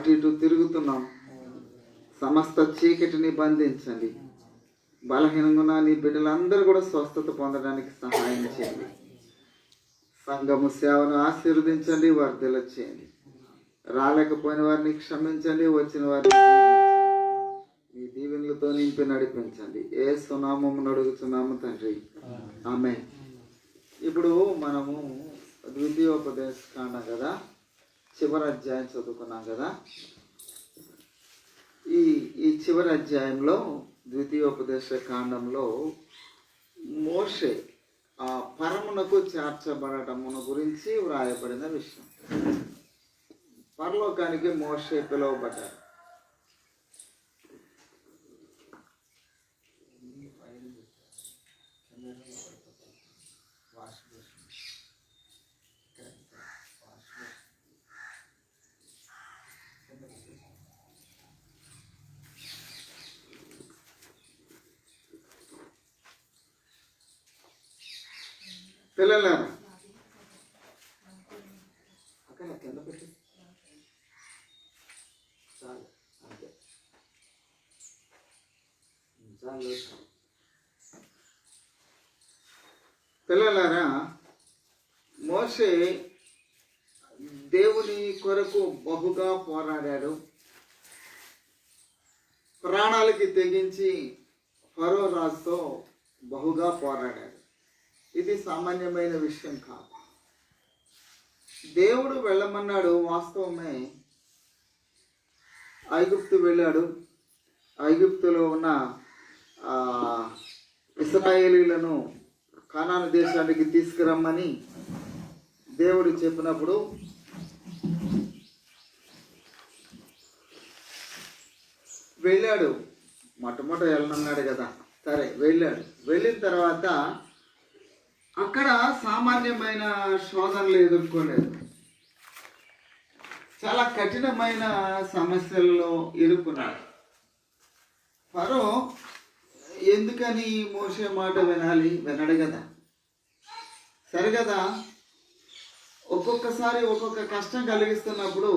అటు ఇటు తిరుగుతున్నాం. సమస్త చీకటిని బంధించండి. బలహీనంగా ఉన్న నీ బిడ్డలందరూ కూడా స్వస్థత పొందడానికి సహాయం చేయండి. సంఘము సేవను ఆశీర్వదించండి, వర్ధల చేయండి. రాలేకపోయిన వారిని క్షమించండి, వచ్చిన వారిని మీ దీవెనలతో నింపి నడిపించండి. యేసు నామమున అడుగుచున్నాము తండ్రి, ఆమేన్. ఇప్పుడు మనము ద్వితీయోపదేశ కాండం కదా, చివరి అధ్యాయం చదువుకున్నాం కదా. ఈ చివరి అధ్యాయంలో ద్వితీయోపదేశ కాండంలో మోషే ఆ పరమునకు చేర్చబడటమును గురించి వ్రాయబడిన విషయం. పరలోకానికి మోషే పిలువబడ్డాడు. పిల్లలారా అక్కడ కింద పెట్టి చాలు, అంతే చాలు. పిల్లలారా, మోషే దేవుని కొరకు బహుగా పోరాడాడు. ప్రాణాలకి తెగించి ఫరో రాజుతో బహుగా పోరాడాడు. ఇది సామాన్యమైన విషయం కాదు. దేవుడు వెళ్ళమన్నాడు, వాస్తవమే. ఐగుప్తు వెళ్ళాడు. ఐగుప్తులో ఉన్న ఇశ్రాయేలీలను కానాను దేశానికి తీసుకురమ్మని దేవుడు చెప్పినప్పుడు వెళ్ళాడు. మొట్టమొదట వెళ్ళనన్నాడు కదా, సరే వెళ్ళాడు. వెళ్ళిన తర్వాత అక్కడ సామాన్యమైన శోధనలు ఎదుర్కోలేదు. చాలా కఠినమైన సమస్యల్లో ఇరుక్కున్నాడు. ఫరో ఎందుకని మోషే మాట వినాలి? వినడు కదా, సరే కదా. ఒక్కొక్కసారి ఒక్కొక్క కష్టం కలిగిస్తున్నప్పుడు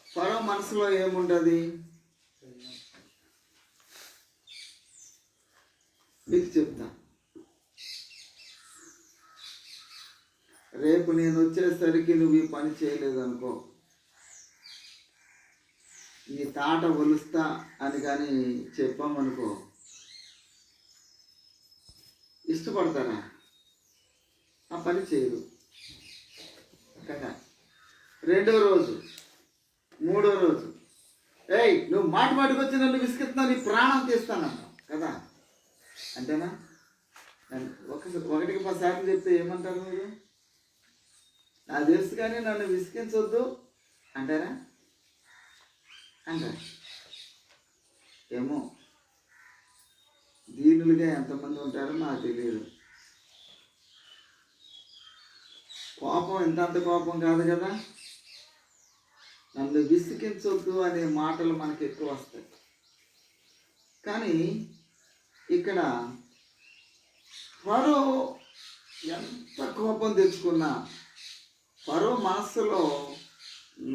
ఫరో మనసులో ఏముంటుంది? మీకు చెప్తా. రేపు నేను వచ్చేసరికి నువ్వు ఈ పని చేయలేదు అనుకో, నీ తాట ఒలుస్తా అని కానీ చెప్పామనుకో, ఇష్టపడతారా? ఆ పని చేయరు కదా. రెండో రోజు, మూడో రోజు, ఏయ్ నువ్వు మాటికి వచ్చి నన్ను విసిగిస్తున్నావు, నీ ప్రాణం తీస్తానన్నావు కదా, అంతేనా? ఒకటికి 10 సార్లు చెప్తే ఏమంటారు మీరు? నాకు తెలుసు కానీ నన్ను విసిగించొద్దు అంటారా? అంటారు. ఏమో దీనులుగా ఎంతమంది ఉంటారో నాకు తెలియదు. కోపం ఇంతంత కోపం కాదు కదా. నన్ను విసిగించొద్దు అనే మాటలు మనకి ఎక్కువ వస్తాయి. కానీ ఇక్కడ ఫరో ఎంత కోపం తెచ్చుకున్నా, ఫరో మనస్సులో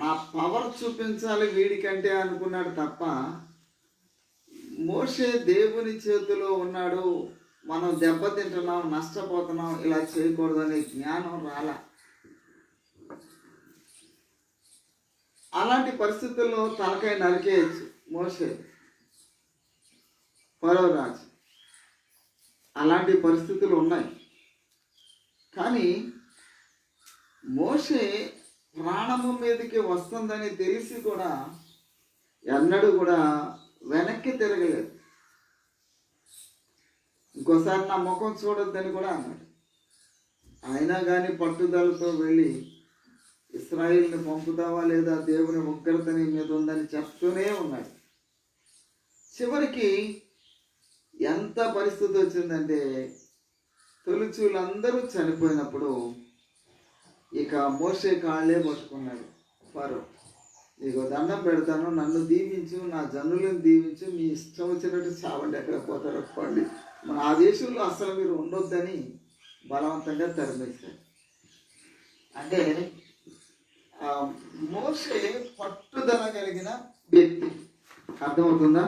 నా పవర్ చూపించాలి వీడికంటే అనుకున్నాడు తప్ప, మోషే దేవుని చేతిలో ఉన్నాడు, మనం దెబ్బతింటున్నాం, నష్టపోతున్నాం, ఇలా చేయకూడదనే జ్ఞానం రాలా. అలాంటి పరిస్థితుల్లో తలకాయ నరికేయచ్చు మోషే, ఫరో రాజు. అలాంటి పరిస్థితులు ఉన్నాయి. కానీ మోషే ప్రాణము మీదకి వస్తుందని తెలిసి కూడా ఎన్నడూ కూడా వెనక్కి తిరగలేదు. ఇంకోసారి నా ముఖం చూడొద్దని కూడా అన్నాడు. అయినా కానీ పట్టుదలతో వెళ్ళి ఇశ్రాయేలుని పంపుతావా లేదా, దేవుని ఉగ్రత నీ మీద ఉందని చెప్తూనే ఉన్నాడు. చివరికి ఎంత పరిస్థితి వచ్చిందంటే, తొలిచూలందరూ చనిపోయినప్పుడు ఇక మోషే కాళ్ళే పట్టుకున్నాడు ఫరో. నీకు దండం పెడతాను, నన్ను దీవించు, నా జనులను దీవించు, మీ ఇష్టం వచ్చినట్టు చావండి, ఎక్కడ పోతారో పోండి, మన ఆ దేశంలో అసలు మీరు ఉండొద్దని బలవంతంగా తరిమేశారు. అంటే మోషే పట్టు పట్టుదల కలిగిన వ్యక్తి. అర్థమవుతుందా?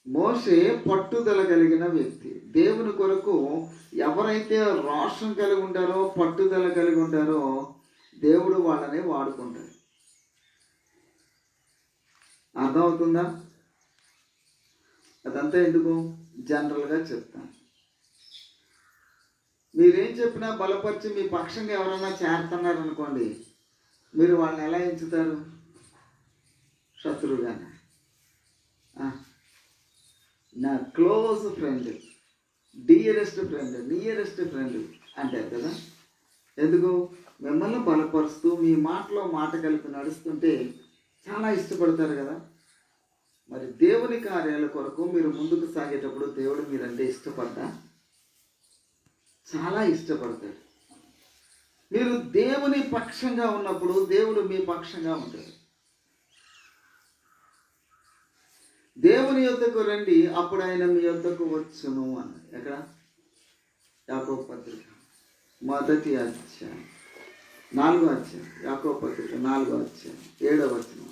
మోషే పట్టుదల కలిగిన వ్యక్తి. దేవుని కొరకు ఎవరైతే రోషం కలిగి ఉంటారో, పట్టుదల కలిగి ఉంటారో, దేవుడు వాళ్ళని వాడుకుంటాడు. అర్థమవుతుందా? అదంతా ఎందుకు జనరల్గా చెప్తాను. మీరేం చెప్పినా బలపరిచి మీ పక్షంగా ఎవరైనా చేరుతున్నారనుకోండి, మీరు వాళ్ళని ఎలా ఎంచుతారు? శత్రువుగానే. నా close friend, dearest friend, nearest friend అంటారు కదా. ఎందుకు? మిమ్మల్ని బలపరుస్తూ మీ మాటలో మాట కలిపి నడుస్తుంటే చాలా ఇష్టపడతారు కదా. మరి దేవుని కార్యాల కొరకు మీరు ముందుకు సాగేటప్పుడు దేవుడు మీరంటే ఇష్టపడ్డా? చాలా ఇష్టపడతాడు. మీరు దేవుని పక్షంగా ఉన్నప్పుడు దేవుడు మీ పక్షంగా ఉంటాడు. దేవుని యొద్దకు రండి, అప్పుడు ఆయన మీ యొద్దకు వచ్చును అన్న. ఎక్కడ? యాకోబు పత్రిక 1వ అధ్యాయం 4వ అధ్యాయం. యాకోబు పత్రిక 4వ అధ్యాయం 7వ వచనం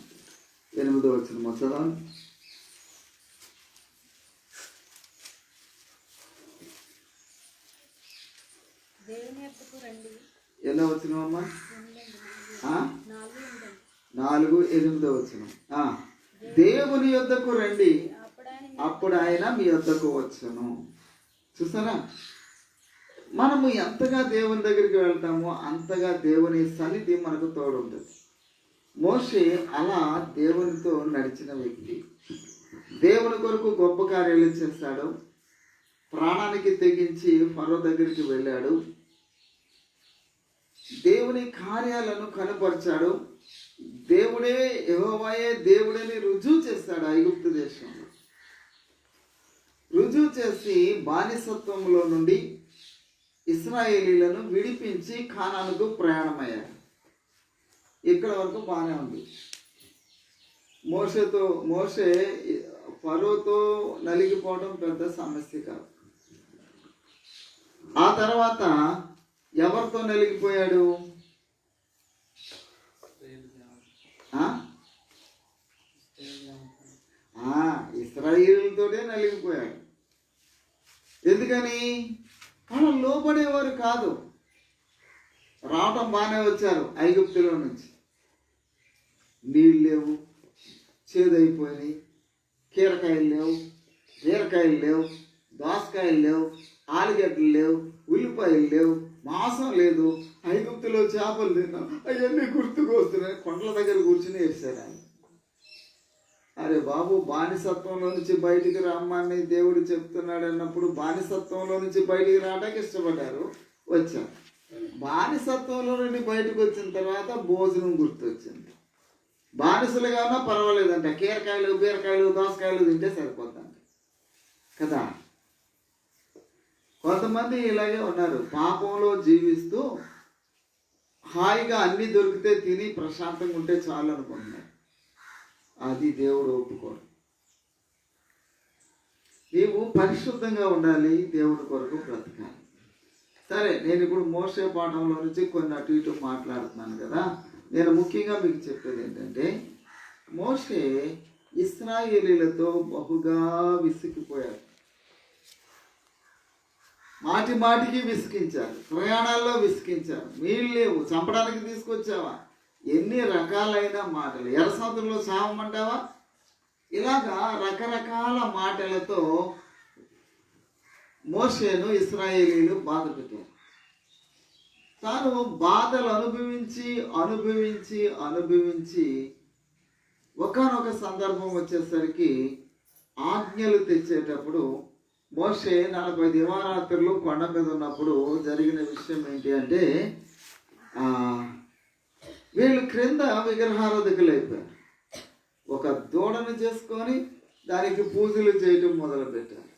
8వ వచనం చదవండి. ఎన్నో వచనం అమ్మా? 4, 8వ వచనం. దేవుని యొద్దకు రండి, అప్పుడు ఆయన మీ యొద్దకు వచ్చును. చూసారా? మనము ఎంతగా దేవుని దగ్గరికి వెళ్తామో అంతగా దేవుని సన్నిధి మనకు తోడుంటుంది. మోషే అలా దేవునితో నడిచిన వ్యక్తి. దేవుని కొరకు గొప్ప కార్యాలు చేశాడు. ప్రాణానికి తెగించి ఫరో దగ్గరికి వెళ్ళాడు. దేవుని కార్యాలను కనపరిచాడు. దేవుడే యెహోవాయే దేవుడని రుజువు చేస్తాడు. ఐగుప్తు దేశంలో రుజువు చేసి బానిసత్వంలో నుండి ఇశ్రాయేలీలను విడిపించి కానానుకు ప్రయాణమయ్యాడు. ఇక్కడ వరకు బాగానే ఉంది. మోషే ఫరోతో నలిగిపోవడం పెద్ద సమస్య కాదు. ఆ తర్వాత ఎవరితో నలిగిపోయాడు? ఇశ్రాయేలుతోనే నలిగిపోయాడు. ఎందుకని? వాళ్ళు లోపడేవారు కాదు. రావటం బాగానే వచ్చారు ఐగుప్తులో నుంచి. నీళ్ళు లేవు, చేదైపోయినాయి. కీరకాయలు లేవు, బీరకాయలు లేవు, దోసకాయలు లేవు, ఆలుగడ్డలు లేవు, ఉల్లిపాయలు లేవు, మాంసం లేదు. ఐగుప్తులో చేపలు తిన్నాం, అవన్నీ గుర్తుకు వస్తున్నాయి. కొండల దగ్గర కూర్చుని వేసారు ఆయన. అరే బాబు, బానిసత్వంలో నుంచి బయటికి రమ్మని దేవుడు చెప్తున్నాడు అన్నప్పుడు బానిసత్వంలో నుంచి బయటికి రావడానికి ఇష్టపడ్డారు, వచ్చారు. బానిసత్వంలో నుండి బయటకు వచ్చిన తర్వాత భోజనం గుర్తొచ్చింది. బానిసలుగా ఉన్నా పర్వాలేదంట, కీరకాయలు, బీరకాయలు, దోసకాయలు తింటే సరిపోద్దంట కదా. కొంతమంది ఇలాగే ఉన్నారు, పాపంలో జీవిస్తూ హాయిగా అన్నీ దొరికితే తిని ప్రశాంతంగా ఉంటే చాలు అనుకుంటున్నారు. అది దేవుడు ఒప్పుకోడు. నీవు పరిశుద్ధంగా ఉండాలి, దేవుడి కొరకు బ్రతకాలి. సరే, నేను ఇప్పుడు మోషే పాఠంలో నుంచి కొన్ని అటు ఇటు మాట్లాడుతున్నాను కదా. నేను ముఖ్యంగా మీకు చెప్పేది ఏంటంటే, మోషే ఇశ్రాయేలీలతో బహుగా విసిగిపోయాడు. మాటి మాటికి విసిగించారు, ప్రయాణాల్లో విసిగించారు. నీళ్ళు లేవు, చంపడానికి తీసుకొచ్చావా? ఎన్ని రకాలైన మాటలు. ఎర్రసముద్రంలో చావమంటావా? ఇలాగా రకరకాల మాటలతో మోషేను ఇశ్రాయేలీలు బాధ పెట్టారు. తాను బాధలు అనుభవించి అనుభవించి అనుభవించి ఒకానొక సందర్భం వచ్చేసరికి ఆజ్ఞలు తెచ్చేటప్పుడు మోషే 40 దివారాత్రులు కొండ మీద ఉన్నప్పుడు జరిగిన విషయం ఏంటి అంటే, వీళ్ళు క్రింద విగ్రహారాధకులు అయిపోయారు. ఒక దూడను చేసుకొని దానికి పూజలు చేయటం మొదలుపెట్టారు,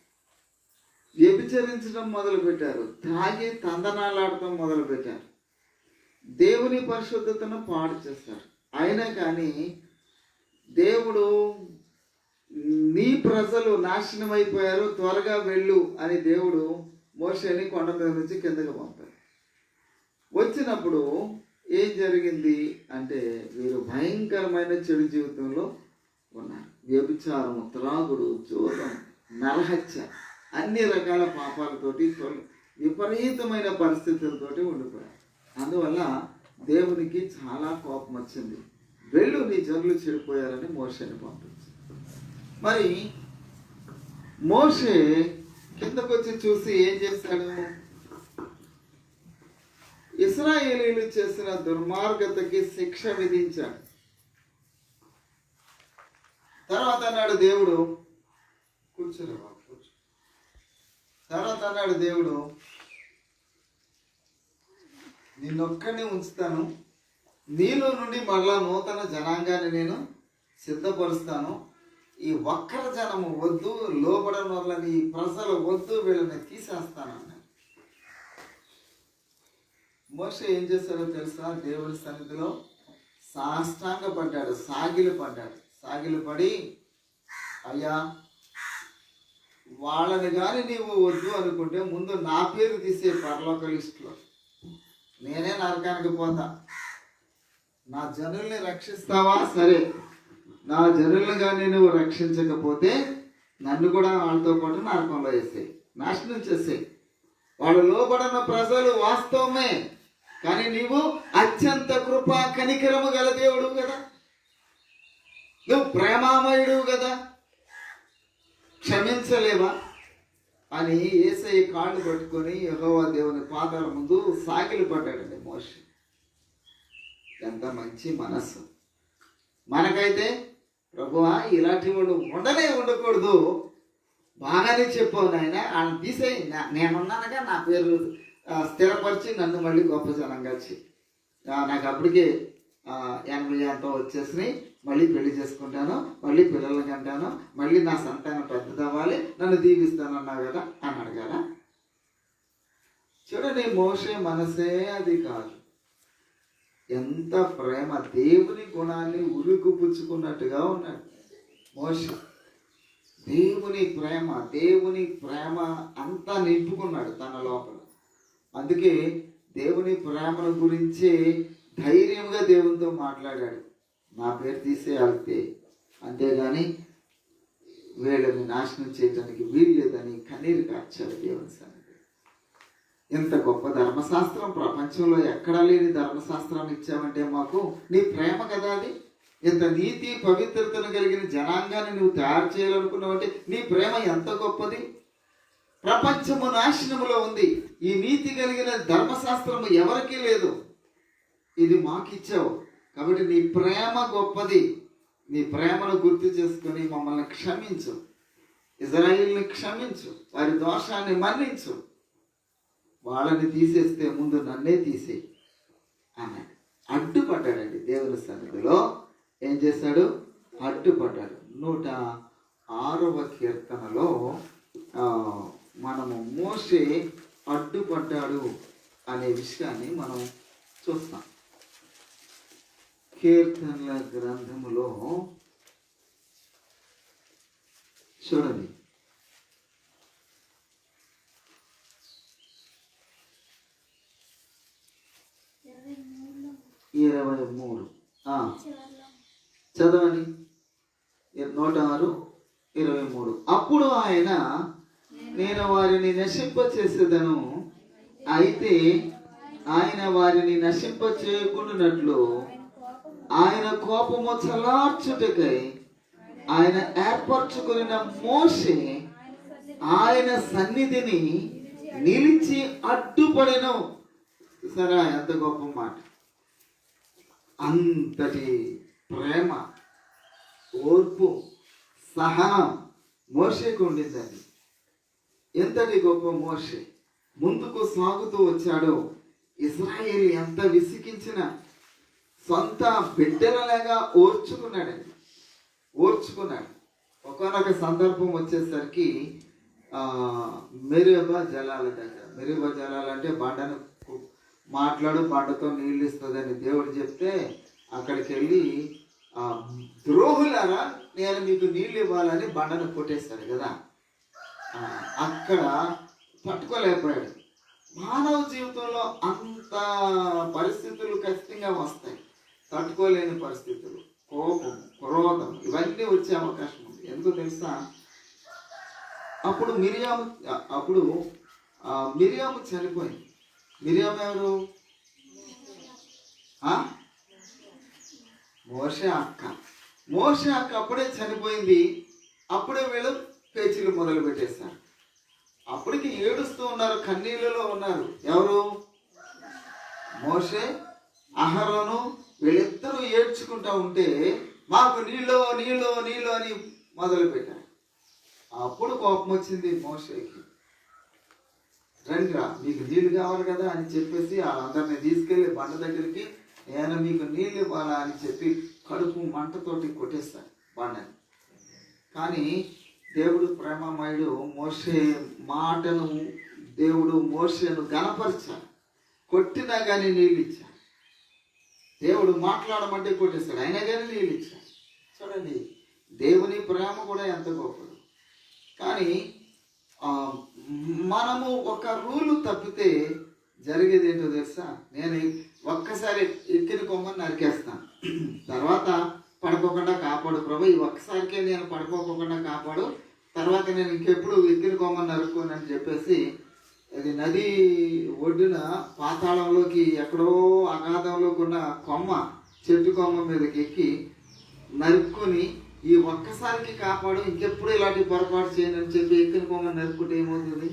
వ్యభిచరించడం మొదలుపెట్టారు, తాగి తందనాలాడటం మొదలుపెట్టారు, దేవుని పరిశుద్ధతను పాడు చేస్తారు. అయినా కానీ దేవుడు, నీ ప్రజలు నాశనం అయిపోయారు, త్వరగా వెళ్ళు అని దేవుడు మోషేని కొండ మీద నుంచి కిందకి పంపారు. వచ్చినప్పుడు ఏం జరిగింది అంటే వీరు భయంకరమైన చెడు జీవితంలో ఉన్నారు. వ్యభిచారం, త్రాగుడు, జూదం, నరహత్య, అన్ని రకాల పాపాలతోటి విపరీతమైన పరిస్థితులతోటి ఉండిపోయారు. అందువల్ల దేవునికి చాలా కోపం వచ్చింది. వెళ్ళు, నీ జనులు చెడిపోయారని మోషేని పంపించి, మరి మోషే కిందకొచ్చి చూసి ఏం చేశాడు? ఇశ్రాయేలీయులు చేసిన దుర్మార్గతకి శిక్ష విధించాడు. తర్వాత అన్నాడు దేవుడు, కూర్చోరా బాబు, కూర్చో. తర్వాత అన్నాడు దేవుడు, నిన్నొక్కడిని ఉంచుతాను, నీలో నుండి మళ్ళా నూతన జనాంగాన్ని నేను సిద్ధపరుస్తాను. ఈ వక్ర జనము వద్దు, లోబడని వాళ్ళని, ఈ ప్రజలు వద్దు, వీళ్ళని తీసేస్తానన్నాడు. మోషే ఏం చేశాడో తెలుసా? దేవుడి సన్నిధిలో సాష్టాంగ పడ్డాడు, సాగిలు పడి, అయ్యా, వాళ్ళని కానీ నీవు వద్దు అనుకుంటే ముందు నా పేరు తీసే పరలోక లిస్టులో, నేనే నరకానికి పోతా. నా జనుల్ని రక్షిస్తావా? సరే, నా జనుల్ని కానీ నువ్వు రక్షించకపోతే నన్ను కూడా వాళ్ళతో పాటు నరకంలో వేసేయి, నాశనం చేసేయి. వాళ్ళు లోబడిన ప్రజలు వాస్తవమే, కానీ నీవు అత్యంత కృప కనికరము గల దేవుడు కదా, నువ్వు ప్రేమామయుడు కదా, క్షమించలేవా అని యేసయ్య కాళ్ళు పట్టుకొని యెహోవా దేవుని పాదాల ముందు సాగిలు పడ్డాడండి మోషే. ఎంత మంచి మనస్సు! మనకైతే ప్రభువా, ఇలాంటి వాడు ఉండకూడదు, బాగానే చెప్పావు నాయన, ఆయన తీసేయి, నేనున్నానుగా, నా పేరు స్థిరపరిచి నన్ను మళ్ళీ గొప్ప జనంగా చెయ్యి. నాకు అప్పటికే 80 ఎంతో వచ్చేసినాయి, మళ్ళీ పెళ్లి చేసుకుంటాను, మళ్ళీ పిల్లలకి అంటాను, మళ్ళీ నా సంతానం పెద్దదవ్వాలి, నన్ను దీవిస్తానన్నావు కదా అన్నాడు కదా. చూడండి, మోషే మనసే అది కాదు. ఎంత ప్రేమ! దేవుని గుణాన్ని ఉరుకుపుచ్చుకున్నట్టుగా ఉన్నాడు మోషే. దేవుని ప్రేమ అంతా నింపుకున్నాడు తన లోపల. అందుకే దేవుని ప్రేమను గురించి ధైర్యంగా దేవునితో మాట్లాడాడు. నా పేరు తీసేయాలితే, అంతేగాని వీళ్ళని నాశనం చేయడానికి వీల్లేదని కన్నీరు కార్చాడు దేవుని సన్నిధి. ఇంత గొప్ప ధర్మశాస్త్రం, ప్రపంచంలో ఎక్కడా లేని ధర్మశాస్త్రాన్ని ఇచ్చావంటే మాకు నీ ప్రేమ కదా అది. ఇంత నీతి పవిత్రతను కలిగిన జనాంగాన్ని నువ్వు తయారు చేయాలనుకున్నావంటే నీ ప్రేమ ఎంత గొప్పది. ప్రపంచము నాశనములో ఉంది, ఈ నీతి కలిగిన ధర్మశాస్త్రము ఎవరికీ లేదు, ఇది మాకిచ్చావు. కాబట్టి నీ ప్రేమ గొప్పది. నీ ప్రేమను గుర్తు చేసుకొని మమ్మల్ని క్షమించు, ఇజ్రాయిల్ని క్షమించు, వారి దోషాన్ని మన్నించు. వాళ్ళని తీసేస్తే ముందు నన్నే తీసేయి అన్నాడు. అడ్డుపడ్డాడండి దేవుని సన్నిధిలో. ఏం చేశాడు? అడ్డుపడ్డాడు. 106వ కీర్తనలో మనము మోషే అడ్డుపడ్డాడు అనే విషయాన్ని మనం చూస్తాం. కీర్తనల గ్రంథములో చూడండి, 23 చదవండి. 106:23. అప్పుడు ఆయన, నేను వారిని నశింపచేసేదను, అయితే ఆయన వారిని నశింపచేయకుండానట్లు ఆయన కోపము చల్లార్చుటకై ఆయన ఏర్పరచుకున్న మోషే ఆయన సన్నిధిని నిలిచి అడ్డుపడెను. సరే, ఎంత గొప్ప మాట! అంతటి ప్రేమ, ఓర్పు, సహనం మోషేకు ఉండిందండి. ఎంతటి గొప్ప మోషే ముందుకు సాగుతూ వచ్చాడో. ఇశ్రాయేలు ఎంత విసిగించిన సొంత బిడ్డలలాగా ఓర్చుకున్నాడు. ఒకనొక సందర్భం వచ్చేసరికి మెరీబా జలాలంటే బండను బండతో నీళ్ళు ఇస్తుందని దేవుడు చెప్తే అక్కడికి వెళ్ళి, ద్రోహులారా, నేను మీకు నీళ్ళు ఇవ్వాలని బండను కొట్టేస్తాడు కదా. అక్కడ పట్టుకోలేకపోయాడు. మానవ జీవితంలో అంత పరిస్థితులు ఖచ్చితంగా వస్తాయి. తట్టుకోలేని పరిస్థితులు, కోపం, క్రోధం ఇవన్నీ వచ్చే అవకాశం ఉంది. ఎందుకో తెలుసా? అప్పుడు మిరియాము చనిపోయింది. మిరియాము ఎవరు? మోషే అక్క. మోషే అక్క అప్పుడే చనిపోయింది. అప్పుడే వీళ్ళు పేచీలు మొదలు పెట్టేశారు. అప్పటికి ఏడుస్తూ ఉన్నారు, కన్నీళ్ళలో ఉన్నారు. ఎవరు? మోషే, అహరోను వీళ్ళిద్దరూ ఏడ్చుకుంటా ఉంటే మాకు నీళ్ళు నీళ్ళు నీళ్ళు అని మొదలు పెట్టారు. అప్పుడు కోపం వచ్చింది మోషేకి. రండిరా, మీకు నీళ్లు కావాలి కదా అని చెప్పేసి వాళ్ళందరినీ తీసుకెళ్ళి బండ దగ్గరికి, నేను మీకు నీళ్ళు ఇవ్వాలా అని చెప్పి కడుపు మంటతోటి కొట్టేస్తాను బండని. కానీ దేవుడు ప్రేమమయుడు. మోషే మాటను దేవుడు మోషేను గణపరిచాడు. కొట్టినా కానీ నీళ్ళు ఇచ్చాడు. దేవుడు మాట్లాడమంటే కొట్టేస్తాడు, అయినా కానీ నీళ్ళు ఇచ్చాడు. చూడండి, దేవుని ప్రేమ కూడా ఎంత గొప్పది. కానీ మనము ఒక రూలు తప్పితే జరిగేది ఏంటో తెలుసా? నేను ఒక్కసారి ఎక్కిన కొమ్మని నరికేస్తాను, తర్వాత పడుకోకుండా కాపాడు ప్రభు, ఈ ఒక్కసారికే నేను పడుకోకుండా కాపాడు, తర్వాత నేను ఇంకెప్పుడు ఎక్కిన కొమ్మని నరుక్కోనని చెప్పేసి అది నది ఒడ్డున పాతాళంలోకి ఎక్కడో అగాధంలోకి ఉన్న కొమ్మ, చెట్టు కొమ్మ మీదకి ఎక్కి నరుక్కొని ఈ ఒక్కసారికి కాపాడు, ఇంకెప్పుడు ఇలాంటి పొరపాటు చేయను అని చెప్పి ఎక్కిన కొమ్మని నరుక్కుంటే ఏమవుతుంది?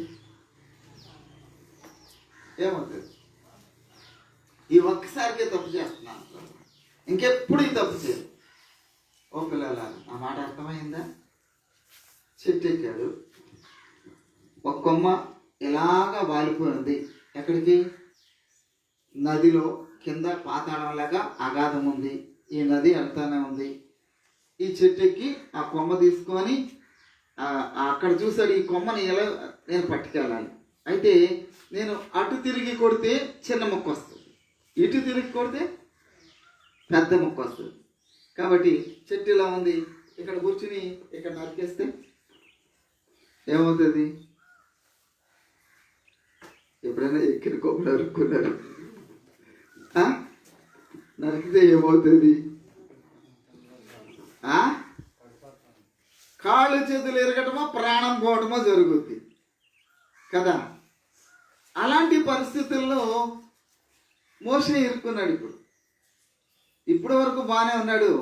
ఈ ఒక్కసారికే తప్పు చేస్తున్నాను, ఇంకెప్పుడు ఈ తప్పు చేయను. ఓ పిల్లల, ఆ మాట అర్థమైందా? చెట్టు ఎక్కాడు, ఒక కొమ్మ ఇలాగా వాలిపోయింది. ఎక్కడికి? నదిలో కింద పాతాళంలాగా అగాధం ఉంది, ఈ నది వెళ్తానే ఉంది. ఈ చెట్టు ఎక్కి ఆ కొమ్మ తీసుకొని అక్కడ చూసాడు, ఈ కొమ్మని ఎలా నేను పట్టుకెళ్ళాలి. అయితే నేను అటు తిరిగి కొడితే చిన్న మొక్క వస్తుంది, ఇటు తిరిగి కొడితే పెద్ద మొక్క వస్తుంది. కాబట్టి చెట్టు ఇలా ఉంది, ఇక్కడ కూర్చుని ఇక్కడ నరికేస్తే ఏమవుతుంది? ఎప్పుడైనా ఎక్కిన కొమ్మ నరుక్కున్నారు? నరికితే ఏమవుతుంది? కాళ్ళు చేతులు ఎరగటమో ప్రాణం పోవటమో జరుగుద్ది కదా. అలాంటి పరిస్థితుల్లో మోషే ఇరుక్కున్నాడు. ఇప్పటి వరకు బాగానే ఉన్నాడు.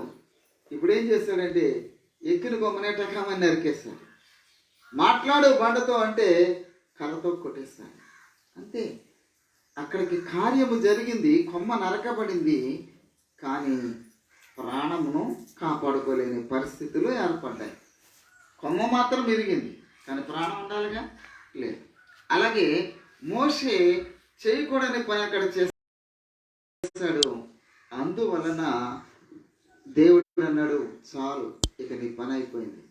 ఇప్పుడు ఏం చేస్తాడంటే ఎక్కిన కొమ్మనే టకామని నరికేస్తాడు. మాట్లాడు బండతో అంటే కర్రతో కొట్టేస్తాడు. అంతే, అక్కడికి కార్యము జరిగింది, కొమ్మ నరకబడింది. కానీ ప్రాణమును కాపాడుకోలేని పరిస్థితులు ఏర్పడ్డాయి. కొమ్మ మాత్రం విరిగింది, కానీ ప్రాణం ఉండాలిగా, లేదు. అలాగే మోషే చేయకూడని పని అక్కడ చేశాడు. అందువలన దేవుడు అన్నాడు, చాలు, ఇక నీ పని అయిపోయింది,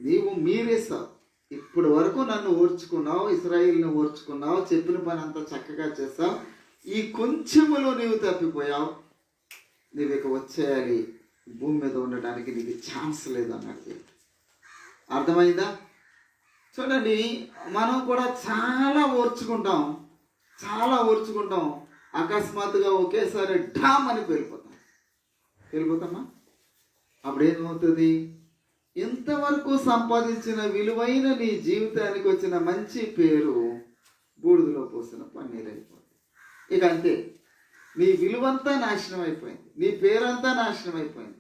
నీవు మీరేసావు, ఇప్పుడు వరకు నన్ను ఓర్చుకున్నావు, ఇశ్రాయేలును ఓర్చుకున్నావు, చెప్పిన పని అంతా చక్కగా చేస్తావు, ఈ కొంచెములో నీవు తప్పిపోయావు, నీవు ఇక వచ్చేయాలి, భూమి మీద ఉండటానికి నీకు ఛాన్స్ లేదు అన్నది. అర్థమైందా? చూడండి, మనం కూడా చాలా ఓర్చుకుంటాం, అకస్మాత్తుగా ఒకేసారి ఢామ్ అని వెళ్ళిపోతామా? అప్పుడు ఏమవుతుంది? ఇంతవరకు సంపాదించిన విలువైన నీ జీవితానికి వచ్చిన మంచి పేరు బూడిదలో పోసిన పన్నీరు అయిపోతుంది. ఇక అంతే, నీ విలువంతా నాశనం అయిపోయింది, నీ పేరంతా నాశనం అయిపోయింది.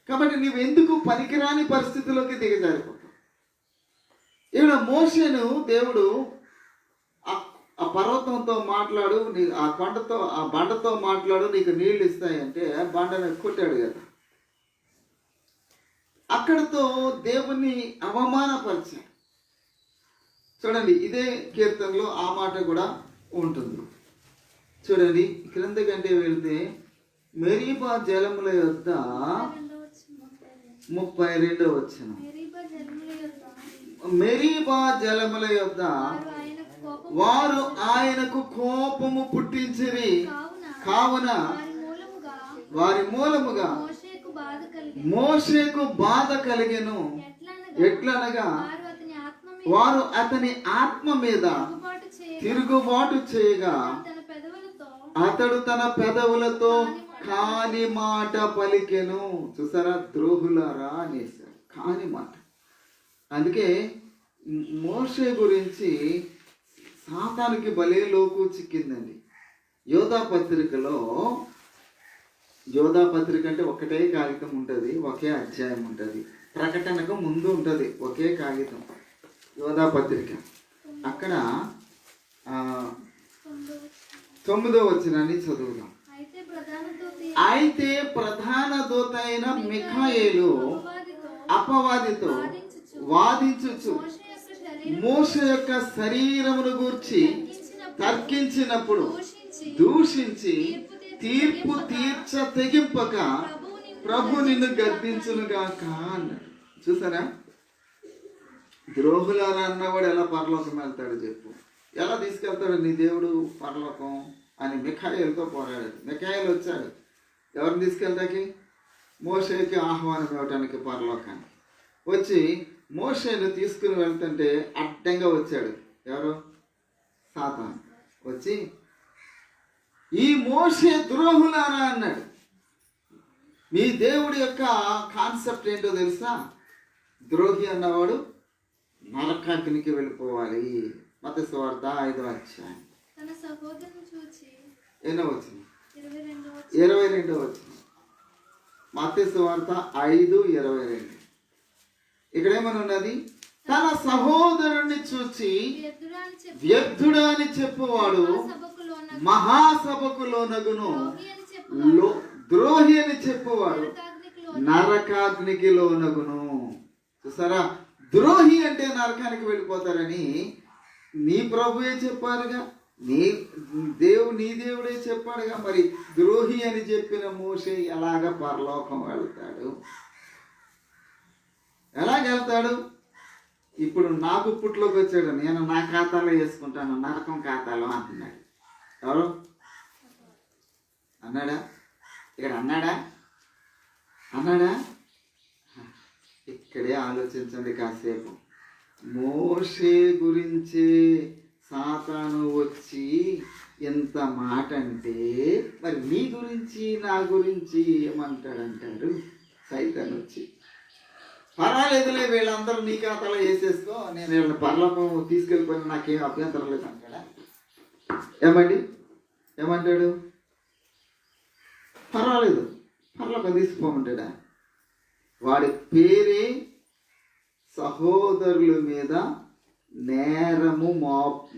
కాబట్టి నువ్వెందుకు పనికిరాని పరిస్థితుల్లోకి దిగజారిపోతావు. ఇక్కడ మోషేను దేవుడు ఆ పర్వతంతో మాట్లాడు, ఆ బండతో మాట్లాడు, నీకు నీళ్ళు ఇస్తాయంటే బండను కొట్టాడు కదా. అక్కడతో దేవుణ్ణి అవమానపరిచాడు. చూడండి, ఇదే కీర్తనలో ఆ మాట కూడా ఉంటుంది. చూడండి, క్రిందకంటే వెళితే మెరీబా జలముల యొద్ద 32వ వచనం. మెరీబా జలముల యొద్ద వారు ఆయనకు కోపము పుట్టించిరి, కావున వారి మూలముగా మోషేకు బాధ కలిగెను. ఎట్లనగా వారు అతని ఆత్మ మీద తిరుగుబాటు చేయగా అతడు తన పెదవులతో కాని మాట పలికెను. చూసారా, ద్రోహులారా అనేసారు, కాని మాట. అందుకే మోషే గురించి సాతానికి భలే లోకు చిక్కిందండి. యోధా పత్రిక అంటే ఒకటే కాగితం ఉంటుంది, ఒకే అధ్యాయం ఉంటుంది. ప్రకటనకు ముందు ఉంటుంది ఒకే కాగితం, యోధా పత్రిక. అక్కడ 9వ వచనాన్ని చదువుదాం. అయితే ప్రధాన దూత అయిన మిఖాయేలు అపవాదితో వాదించుచు మోషే యొక్క శరీరమును గూర్చి తర్కించినప్పుడు దూషించి తీర్పు తెగింపక ప్రభు నిన్ను గద్దించునుగాక అన్నాడు. చూసారా, ద్రోహులారా అన్నవాడు ఎలా పరలోకం వెళ్తాడు చెప్పు? ఎలా తీసుకెళ్తాడు నీ దేవుడు పరలోకం అని మిఖాయేలుతో పోరాడాడు. మిఖాయేలు వచ్చాడు ఎవరిని తీసుకెళ్తాకి? మోషేకి ఆహ్వానం ఇవ్వటానికి పరలోకానికి. వచ్చి మోషేను తీసుకుని వెళ్తుంటే అడ్డంగా వచ్చాడు ఎవరు? సాతాను. వచ్చి ఈ మోషే ద్రోహులారా అన్నాడు. మీ దేవుడి యొక్క కాన్సెప్ట్ ఏంటో తెలుసా? ద్రోహి అన్నవాడు నరకాగ్నికి వెళ్ళిపోవాలి. మత్తయి సువార్త 5వ అధ్యాయం 22వ వచనం. మత్తయి సువార్త 5:22. ఇక్కడ ఏమని ఉన్నది? తన సహోదరుణ్ణి చూచి వ్యర్థుడా అని చెప్పువాడు మహాసభకు లోనగును, ద్రోహి అని చెప్పువాడు నరకాగ్నికి లోనగును. చూసారా, ద్రోహి అంటే నరకానికి వెళ్ళిపోతారని నీ ప్రభువే చెప్పారుగా, నీ దేవుడే చెప్పాడుగా. మరి ద్రోహి అని చెప్పిన మోషే ఎలాగ పరలోకం వెళ్తాడు? ఎలాగెళ్తాడు? ఇప్పుడు నా గుప్పుట్లోకి వచ్చాడు, నేను నా ఖాతాలో వేసుకుంటాను, నరకం ఖాతాలో అంటున్నాడు. ఎవరు అన్నాడా? ఇక్కడ అన్నాడా? ఇక్కడే ఆలోచించండి కాసేపు. మోషే గురించి సాతాను వచ్చి ఎంత మాట అంటే, మరి నీ గురించి నా గురించి ఏమంటాడంటాడు సైతాన్ వచ్చి? పర్వాలేదులే, వీళ్ళందరూ నీ ఖాతాలో వేసేసుకో, నేను వీళ్ళని పరలోకం తీసుకెళ్ళిపోయినా నాకేం అభ్యంతరం లేదు అంటాడా? ఏమంటాడు? పర్వాలేదు, పరలోకం తీసుకుపోమంటాడా? వాడి పేరే సహోదరుల మీద నేరము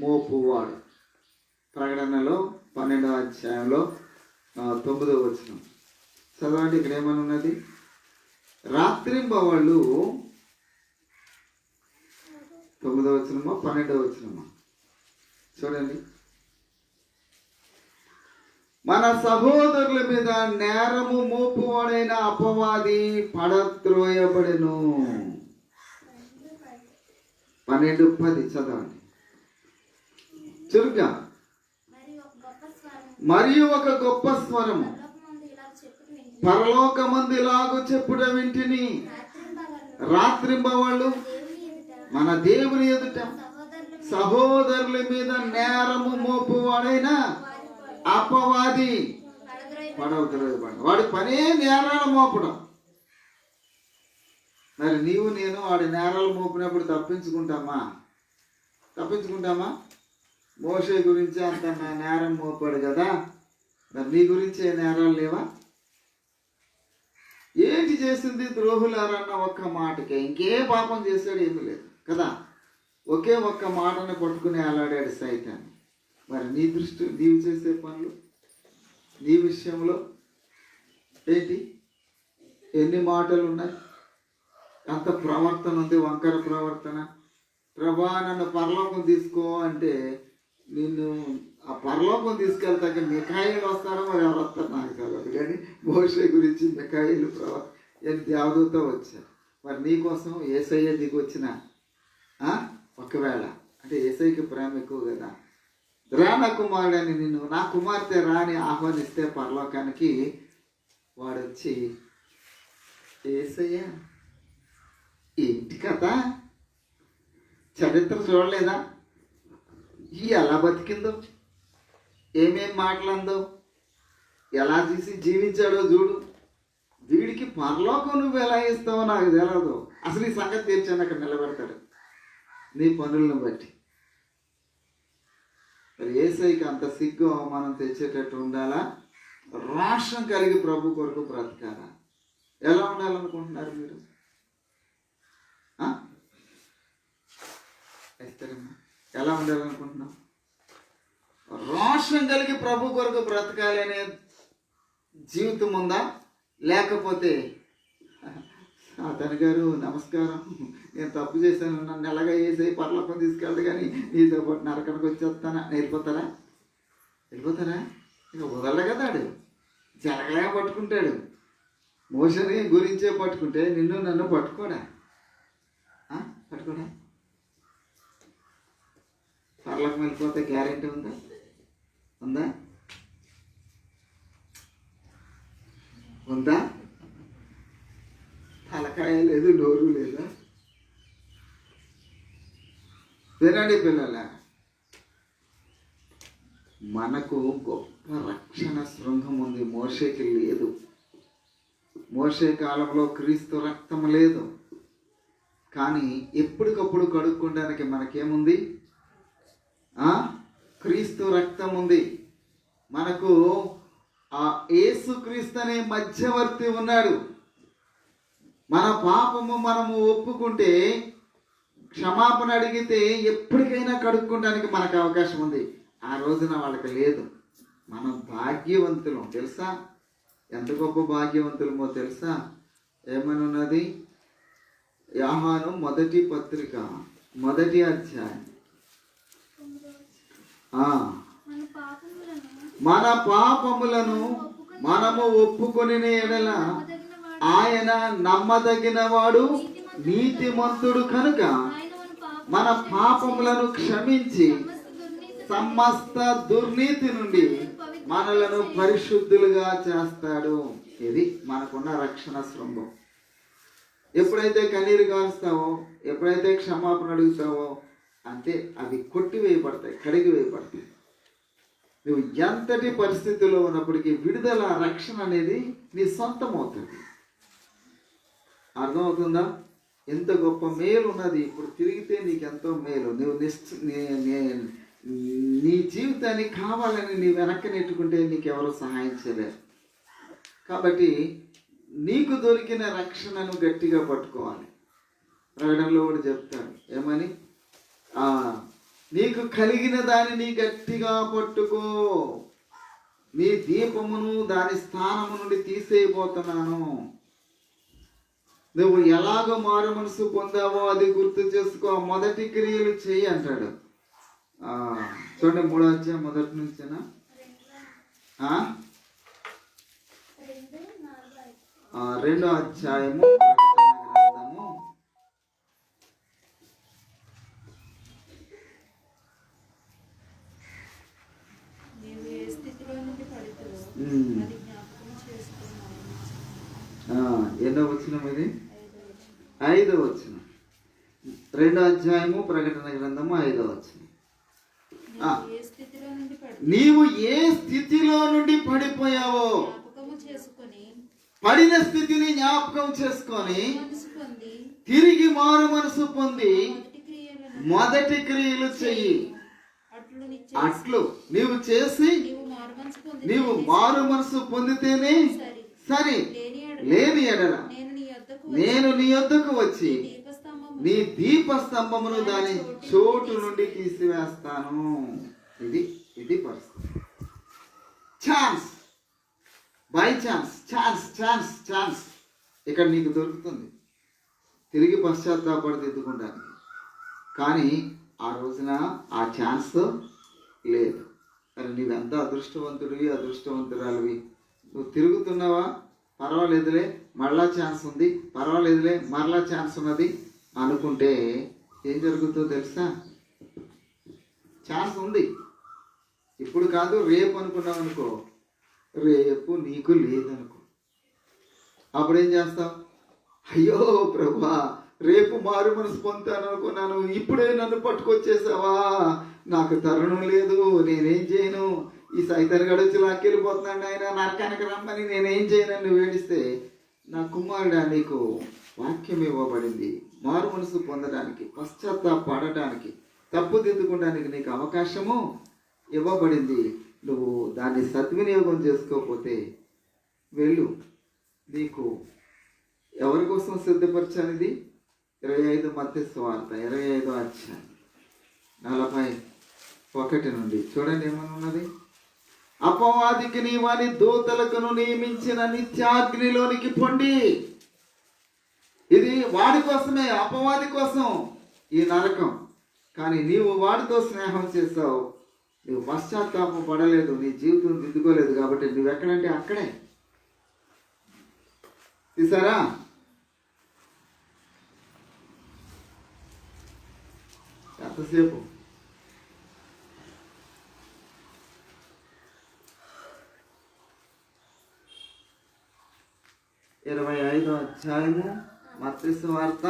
మోపువాడు. ప్రకటనలో 12వ అధ్యాయంలో 9వ వచనం చదవండి. ఇక్కడ ఏమని ఉన్నది? రాత్రింబవళ్ళు 9వ వచనమా 12వ వచనమా చూడండి. మన సహోదరుల మీద నేరము మోపువాడైన అపవాది పడద్రోయబడెను. 12:10 చదవండి చురుగ్గా. మరియు ఒక గొప్ప స్వరము పరలోకమందు ఇలాగూ చెప్పుట వింటిని, రాత్రింబవళ్ళు మన దేవుని ఎదుట సహోదరుల మీద నేరము మోపువాడైన అపవాది పడద్రోయబడెను. వాడి పనే నేరాలు మోపడం. మరి నీవు నేను వాడి నేరాలు మోపినప్పుడు తప్పించుకుంటామా? మోషే గురించి అంత నేరం మోపాడు కదా, మరి నీ గురించి ఏ నేరాలు లేవా? ఏంటి చేసింది? ద్రోహులారన్న ఒక్క మాటకే, ఇంకే పాపం చేశాడు ఏమీ లేదు కదా. ఒకే ఒక్క మాటను పట్టుకుని అలాడాడు సైతాన్ని. మరి నీ దృష్టి, నీవు చేసే పనులు, నీ విషయంలో ఏంటి? ఎన్ని మాటలు ఉన్నాయి? అంత ప్రవర్తన ఉంది, వంకర ప్రవర్తన. ప్రభా నన్ను పరలోకం తీసుకో అంటే నిన్ను ఆ పరలోకం తీసుకెళ్తాక మిఖాయిలు వస్తారో మరి ఎవరు వస్తారు నాకు తెలియదు, కానీ మోషే గురించి మిఖాయిలు దేవదూత వచ్చారు. మరి నీకోసం యేసయ్య దిగి వచ్చిన ఒకవేళ అంటే యేసయ్యకి ప్రేమ ఎక్కువ కదా, రా నా కుమారుడని నిన్ను, నా కుమార్తె రాని ఆహ్వానిస్తే పరలోకానికి వాడు వచ్చి, యేసయ్య ఏంటి కథ? చరిత్ర చూడలేదా? ఎలా బతికిందో, ఏమేం మాటలందో, ఎలా తీసి జీవించాడో చూడు. వీడికి పరలోకం నువ్వు ఎలా ఇస్తావో నాకు తెలియదు. అసలు ఈ సంగతి తీర్చాను అక్కడ నిలబెడతాడు నీ పనులను బట్టి. మరి యేసయ్యకి అంత సిగ్గు అవమానం తెచ్చేటట్టు ఉండాలా? రోషం కలిగి ప్రభు కొరకు బ్రతకాలా? ఎలా ఉండాలనుకుంటున్నారు మీరు? ఎలా ఉండాలనుకుంటున్నాం? రోషం కలిగి ప్రభు కొరకు బ్రతకాలి అనే జీవితం ఉందా? లేకపోతే అతని గారు నమస్కారం, నేను తప్పు చేశాను, నన్ను ఎలాగా వేసి పర్లోకం తీసుకెళ్ళదు కానీ నీతో పాటు నరకడానికి వచ్చేస్తానా? వెళ్ళిపోతారా? ఇక వదలడు కదా, ఆడు జరగలే పట్టుకుంటాడు. మోషని గురించే పట్టుకుంటే నిన్ను నన్ను పట్టుకోడా? పర్లోకం వెళ్ళిపోతే గ్యారెంటీ ఉందా? తలకాయ లేదు, నోరు లేదా? వినండి పిల్లల, మనకు గొప్ప రక్షణ శృంగం ఉంది. మోషేకి లేదు. మోషే కాలంలో క్రీస్తు రక్తం లేదు. కానీ ఎప్పటికప్పుడు కడుక్కోవడానికి మనకేముంది? క్రీస్తు రక్తం ఉంది. మనకు ఆ యేసుక్రీస్తు అనే మధ్యవర్తి ఉన్నాడు. మన పాపము మనము ఒప్పుకుంటే, క్షమాపణ అడిగితే ఎప్పటికైనా కడుక్కోవడానికి మనకు అవకాశం ఉంది. ఆ రోజున వాళ్ళకి లేదు. మనం భాగ్యవంతులం తెలుసా? ఎంత గొప్ప భాగ్యవంతులమో తెలుసా? ఏమని ఉన్నది? యోహాను మొదటి పత్రిక 1వ అధ్యాయం. మన పాపములను మనము ఒప్పుకొని ఎడల ఆయన నమ్మదగిన వాడు, నీతిమంతుడు కనుక మన పాపములను క్షమించి సమస్త దుర్నీతి నుండి మనలను పరిశుద్ధులుగా చేస్తాడు. ఇది మనకున్న రక్షణ శృంగం. ఎప్పుడైతే కన్నీరు కారుస్తావో, ఎప్పుడైతే క్షమాపణ అడుగుతావో, అంటే అవి కొట్టివేయబడతాయి, కడిగి వేయబడతాయి. నువ్వు ఎంతటి పరిస్థితుల్లో ఉన్నప్పటికీ విడుదల, రక్షణ అనేది నీ సొంతం అవుతుంది. అర్థమవుతుందా? ఎంత గొప్ప మేలు ఉన్నది. ఇప్పుడు తిరిగితే నీకు ఎంతో మేలు. నువ్వు నీ జీవితాన్ని కావాలని నీ వెనక్కి నెట్టుకుంటే నీకెవరు సహాయం చేయలేరు. కాబట్టి నీకు దొరికిన రక్షణను గట్టిగా పట్టుకోవాలి. ప్రకటనలో కూడా చెప్తాడు ఏమని? నీకు కలిగిన దానిని గట్టిగా పట్టుకో, నీ దీపమును దాని స్థానము నుండి తీసేయబోతున్నాను. నువ్వు ఎలాగో మారు మనసు పొందావో అది గుర్తు చేసుకో, మొదటి క్రియలు చెయ్యి అంటాడు. చూడండి 3వ అధ్యాయం మొదటి నుంచేనా? 2వ అధ్యాయము గ్రంథము 8వ వచనం ఇది 5వ వచనం. 2వ అధ్యాయము ప్రకటన గ్రంథము 5వ వచనం. నీవు ఏ స్థితిలో నుండి పడిపోయావో, పడిన స్థితిని జ్ఞాపకం చేసుకొని తిరిగి మారు మనసు పొంది మొదటి క్రియలు చెయ్యి. అట్లు నీవు చేసి నీవు మారు మనసు పొందితేనే సరే, లేని ఎడల నేను నీ యొద్దకు వచ్చి నీ దీపస్తంభమును దాని చోటు నుండి తీసివేస్తాను. ఇది పరిస్థితి. ఛాన్స్, బై ఛాన్స్ ఇక్కడ నీకు దొరుకుతుంది తిరిగి పశ్చాత్తాపడిదిద్దుకుంటానికి. కానీ ఆ రోజున ఆ ఛాన్స్ లేదు. మరి నీవెంత అదృష్టవంతుడివి, అదృష్టవంతురాలివి. నువ్వు తిరుగుతున్నావా? పర్వాలేదులే, మరలా ఛాన్స్ ఉంది, పర్వాలేదులే, మరలా ఛాన్స్ ఉన్నది అనుకుంటే ఏం జరుగుతుందో తెలుసా? ఛాన్స్ ఉంది, ఇప్పుడు కాదు రేపు అనుకున్నావు అనుకో, రేపు నీకు లేదనుకో. అప్పుడేం చేస్తావు? అయ్యో ప్రభా, రేపు మారు మనసు పొందుతాను అనుకున్నాను, ఇప్పుడే నన్ను పట్టుకొచ్చేసావా, నాకు తరుణం లేదు, నేనేం చేయను, ఈ సైతాన్ గడొచ్చి లాక్కెళ్ళిపోతున్నాడు, ఆయన నరకానికి రమ్మని నేనేం చేయనని నువ్వు ఏడిస్తే, నా కుమారుడా నీకు వాక్యం ఇవ్వబడింది, మారు మనసు పొందడానికి, పశ్చాత్తాపడటానికి, తప్పుదిద్దుకోవడానికి నీకు అవకాశము ఇవ్వబడింది. నువ్వు దాన్ని సద్వినియోగం చేసుకోకపోతే వెళ్ళు. నీకు ఎవరి కోసం సిద్ధపరచానిది? 25 మత్తయి సువార్త 25వ అధ్యాయం 41 నుండి చూడండి ఏమని ఉన్నది. అపవాదికి వాని దూతలకును నియమించిన నిత్యాగ్నిలోనికి పొండి. ఇది వాడి కోసమే, అపవాది కోసం ఈ నరకం. కానీ నీవు వాడితో స్నేహం చేస్తావు, నువ్వు పశ్చాత్తాపం పడలేదు, నీ జీవితం దిద్దుకోలేదు, కాబట్టి నువ్వెక్కడంటే అక్కడే. చూసారా? ఎంతసేపు? ఇరవై 25వ అధ్యాయము మత్తయి సువార్త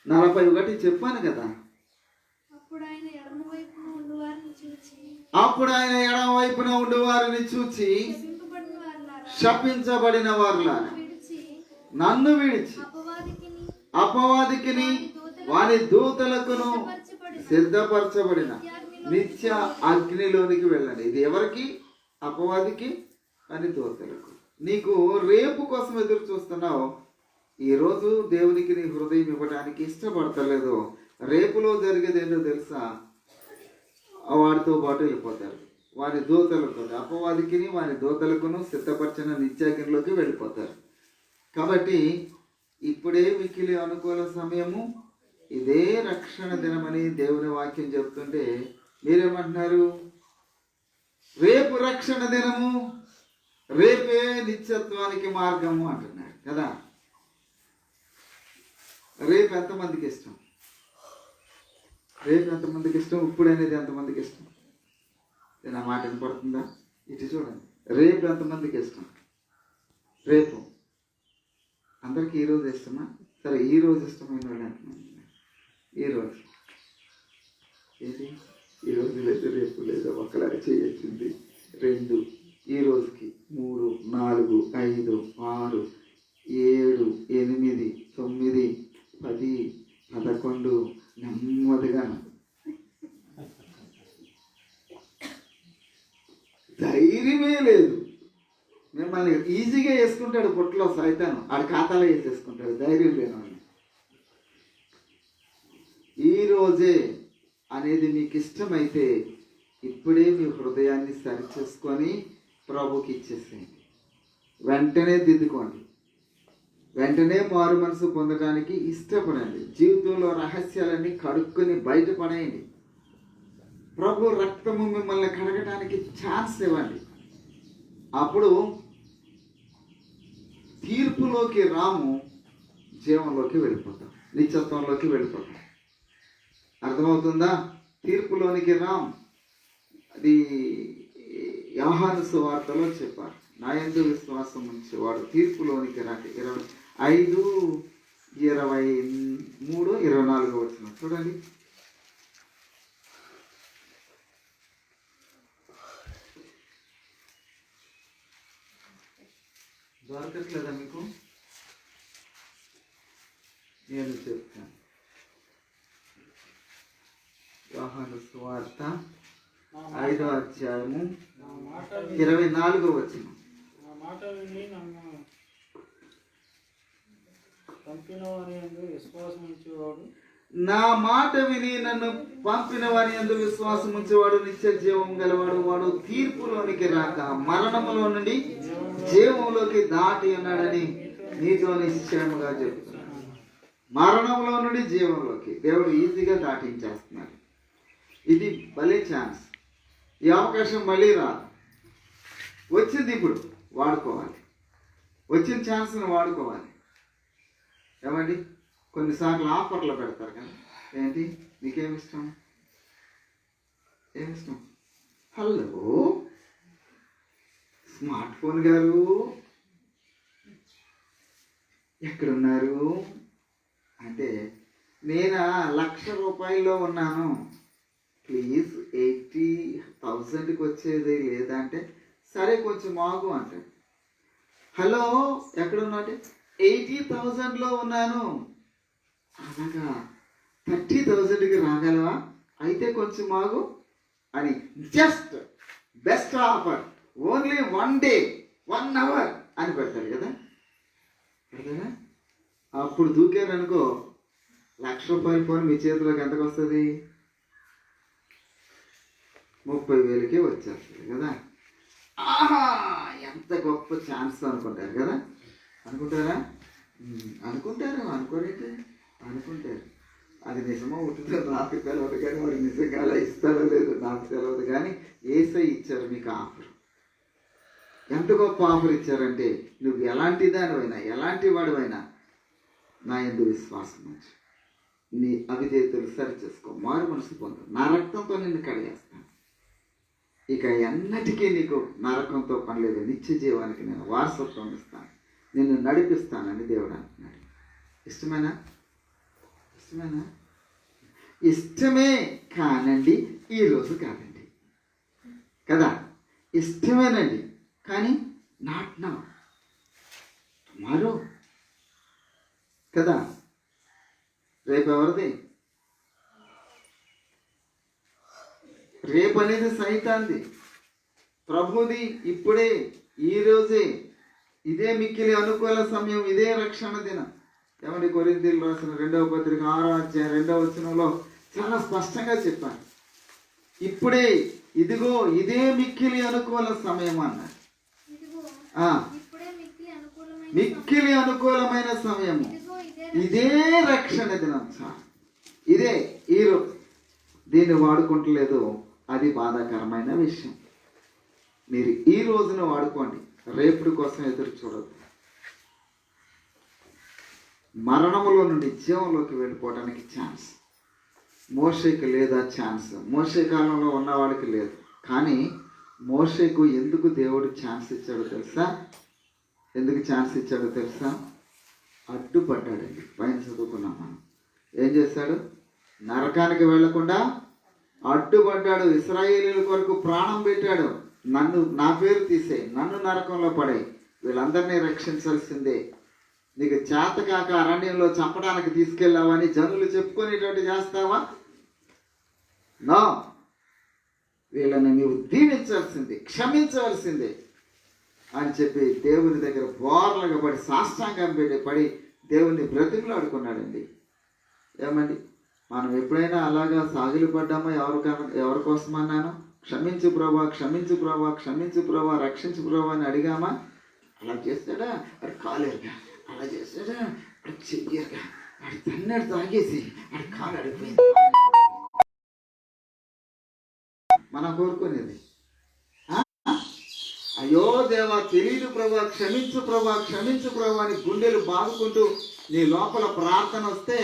41 చెప్పాను కదా. అప్పుడు ఆయన ఎడమ వైపున ఉండు వారిని చూచి, శపించబడిన వారులారా, నన్ను విడిచి అపవాదికిని వాని దూతలకును సిద్ధపరచబడిన నిత్య అగ్నిలోనికి వెళ్ళండి. ఇది ఎవరికి? అపవాదికి, అని దూతలకు. నీకు రేపు కోసం ఎదురు చూస్తున్నావు, ఈరోజు దేవునికి నీ హృదయం ఇవ్వడానికి ఇష్టపడతలేదు. రేపులో జరిగేది ఏంటో తెలుసా? వాడితో పాటు వెళ్ళిపోతారు, వారి దూతలతో, అపవాదికిని వారి దూతలకును సిద్ధపరిచిన నిత్యాగ్నిలోకి వెళ్ళిపోతారు. కాబట్టి ఇప్పుడే మిక్కిలి అనుకూల సమయము, ఇదే రక్షణ దినమని దేవుని వాక్యం చెప్తుంటే మీరేమంటున్నారు? రేపు రక్షణ దినము, రేపే నిత్యత్వానికి మార్గము అంటున్నారు కదా. రేపు ఎంతమందికి ఇష్టం? రేపు ఎంతమందికి ఇష్టం? ఇప్పుడు అనేది ఎంతమందికి ఇష్టం? నా మాట వినపడుతుందా? ఇటు చూడండి. రేపు ఎంతమందికి ఇష్టం? రేపు అందరికీ ఈరోజు ఇష్టమా? సరే, ఈరోజు ఇష్టమైన వాళ్ళు ఎంతమంది? ఈరోజు ఏంటి? ఈరోజు లేదు, రేపు లేదు, ఒకలాగా చేయొచ్చింది. 2 ఈ రోజుకి 3, 4, 5, 6, 7, 8, 9, 10, 11 నెమ్మదిగా. ధైర్యమే లేదు. మిమ్మల్ని ఈజీగా వేసుకుంటాడు పొట్టులో సైతాను, ఆడి ఖాతాలో వేసేసుకుంటాడు ధైర్యం లేని. ఈరోజే అనేది మీకు ఇష్టమైతే ఇప్పుడే మీ హృదయాన్ని సరిచేసుకొని ప్రభుకి ఇచ్చేసేయండి. వెంటనే దిద్దుకోండి, వెంటనే మారు మనసు పొందడానికి ఇష్టపడండి. జీవితంలో రహస్యాలన్నీ కడుక్కొని బయటపడేయండి. ప్రభు రక్తము మిమ్మల్ని కడగడానికి ఛాన్స్ ఇవ్వండి. అప్పుడు తీర్పులోకి రాము, జీవంలోకి వెళ్ళిపోతాం, నిత్యత్వంలోకి వెళ్ళిపోతాం. అర్థమవుతుందా? తీర్పులోనికి రాము. అది యోహాను సువార్తలో చెప్పారు, నా యందు విశ్వాసం ఉంచేవాడు తీర్పులోనికి రాక. 5:23-24 వచ్చిన చూడండి. దొరకట్లేదా మీకు? నేను చెప్తాను. యోహాను సువార్త 5వ అధ్యాయము 24 వచ్చిన. నా మాట విని నన్ను పంపిన వారి యందు విశ్వాసం ఉంచేవాడు నిత్య జీవం గలవాడు. వాడు తీర్పులోనికి రాక మరణములో నుండి జీవంలోకి దాటి ఉన్నాడని నీతో నిశ్చయముగా చెప్తున్నాను. మరణంలో నుండి జీవంలోకి దేవుడు ఈజీగా దాటించేస్తున్నాడు. ఇది భలే ఛాన్స్. ఈ అవకాశం మళ్ళీ రాదు. వచ్చింది, ఇప్పుడు వాడుకోవాలి. వచ్చిన ఛాన్స్ని వాడుకోవాలి. ఏమండి, కొన్నిసార్లు ఆఫర్లు పెడతారు కదా. ఏంటి నీకేమిష్టం? ఏమిష్టం? హలో స్మార్ట్ ఫోన్ గారు, ఎక్కడున్నారు అంటే, నేను 1,00,000 ఉన్నాను, ప్లీజ్ 80,000కి వచ్చేది లేదా అంటే, సరే కొంచెం ఆగు అంటాడు. హలో ఎక్కడున్నాడు? 80,000లో ఉన్నాను. అలాగా 30,000కి రాగలవా? అయితే కొంచెం ఆగు అని just best offer, only 1 day 1 hour అని పెడతాడు కదా. పెడతాడా? అప్పుడు దూకారనుకో, ₹1,00,000 ఫోన్ మీ చేతిలోకి ఎంతకు వస్తుంది? 30,000కే వచ్చేస్తుంది కదా. ఆహా, ఎంత గొప్ప ఛాన్స్ అనుకుంటారు కదా. అనుకుంటారా? అనుకుంటారు. అనుకోరైతే అనుకుంటారు. అది నిజమో ఉంటుందో నాకు తెలియదు, కానీ వాడు నిజంగా అలా ఇస్తారో లేదు నాకు తెలియదు. కానీ ఏసై ఇచ్చారు మీకు ఆఫర్. ఎంత గొప్ప ఆఫర్ ఇచ్చారంటే, నువ్వు ఎలాంటి దానివైనా ఎలాంటి వాడివైనా నా యందు విశ్వాసం ఉంచు, నీ అవిధేయతలు సరి చేసుకో, మారు మనసు పొందు, నా రక్తంతో నిన్ను కడిగేస్తాను, ఇక ఎన్నటికీ నీకు నరకంతో పని లేదు, నిత్య జీవానికి నేను వారసత్వం ఇస్తాను, నిన్ను నడిపిస్తానని దేవుడు అంటున్నాడు. ఇష్టమేనా? ఇష్టమేనా? ఇష్టమే కానండి, ఈరోజు కాదండి కదా. ఇష్టమేనండి కానీ నాట్ నౌ, టుమారో కదా. రేపు ఎవరిది? రేపు అనేది సైతాంది, ప్రభుది ఇప్పుడే, ఈరోజే. ఇదే మిక్కిలి అనుకూల సమయం, ఇదే రక్షణ దినం. ఏమండి, కొరింథీయులకు రాసిన 2వ పత్రిక 6వ అధ్యాయం 2వ వచనంలో చాలా స్పష్టంగా చెప్పాను. ఇప్పుడే, ఇదిగో ఇదే మిక్కిలి అనుకూల సమయం అన్నారు. మిక్కిలి అనుకూలమైన సమయము, ఇదే రక్షణ దినం. ఇదే ఈరోజు. దీన్ని వాడుకుంటలేదు, అది బాధాకరమైన విషయం. మీరు ఈ రోజున వాడుకోండి, రేపటి కోసం ఎదురు చూడద్దు. మరణములో నుండి జీవంలోకి వెళ్ళిపోవడానికి ఛాన్స్ మోషేకు లేదా? ఛాన్స్ మోషే కాలంలో ఉన్నవాడికి లేదు. కానీ మోషేకు ఎందుకు దేవుడు ఛాన్స్ ఇచ్చాడో తెలుసా? ఎందుకు ఛాన్స్ ఇచ్చాడో తెలుసా? అడ్డుపడ్డాడండి. పైన చదువుకున్నాం మనం. ఏం చేశాడు? నరకానికి వెళ్లకుండా అడ్డుపడ్డాడు. ఇశ్రాయేలీయుల కొరకు ప్రాణం పెట్టాడు. నా పేరు తీసే, నన్ను నరకంలో పడే, వీళ్ళందరినీ రక్షించాల్సిందే, నీకు చేతకాక అరణ్యంలో చంపడానికి తీసుకెళ్ళావని జనులు చెప్పుకునేటట్టు చేస్తావా? నో, వీళ్ళని నీవు దీవించాల్సిందే, క్షమించవలసిందే అని చెప్పి దేవుని దగ్గర బోర్లుగా పడి, సాష్టాంగం పడి దేవుణ్ణి బ్రతిమలాడుకున్నాడండి. ఏమండి, మనం ఎప్పుడైనా అలాగా సాగిలు పడ్డామో? ఎవరి కోసం అన్నాను? క్షమించు ప్రభా, క్షమించు ప్రభా, క్షమించు ప్రభా, రక్షించు ప్రభా అని అడిగామా? అలా చేస్తాడా? అది కాలేరుగా. అలా చేస్తాడా? అది చెయ్యరుగా. అది తన్నడు తాగేసి అది కాలు అడిగిపోయింది. మనం కోరుకునేది, అయ్యో దేవా తెలియదు ప్రభా, క్షమించు ప్రభా, క్షమించు ప్రభా అని గుండెలు బాదుకుంటూ నీ లోపల ప్రార్థన వస్తే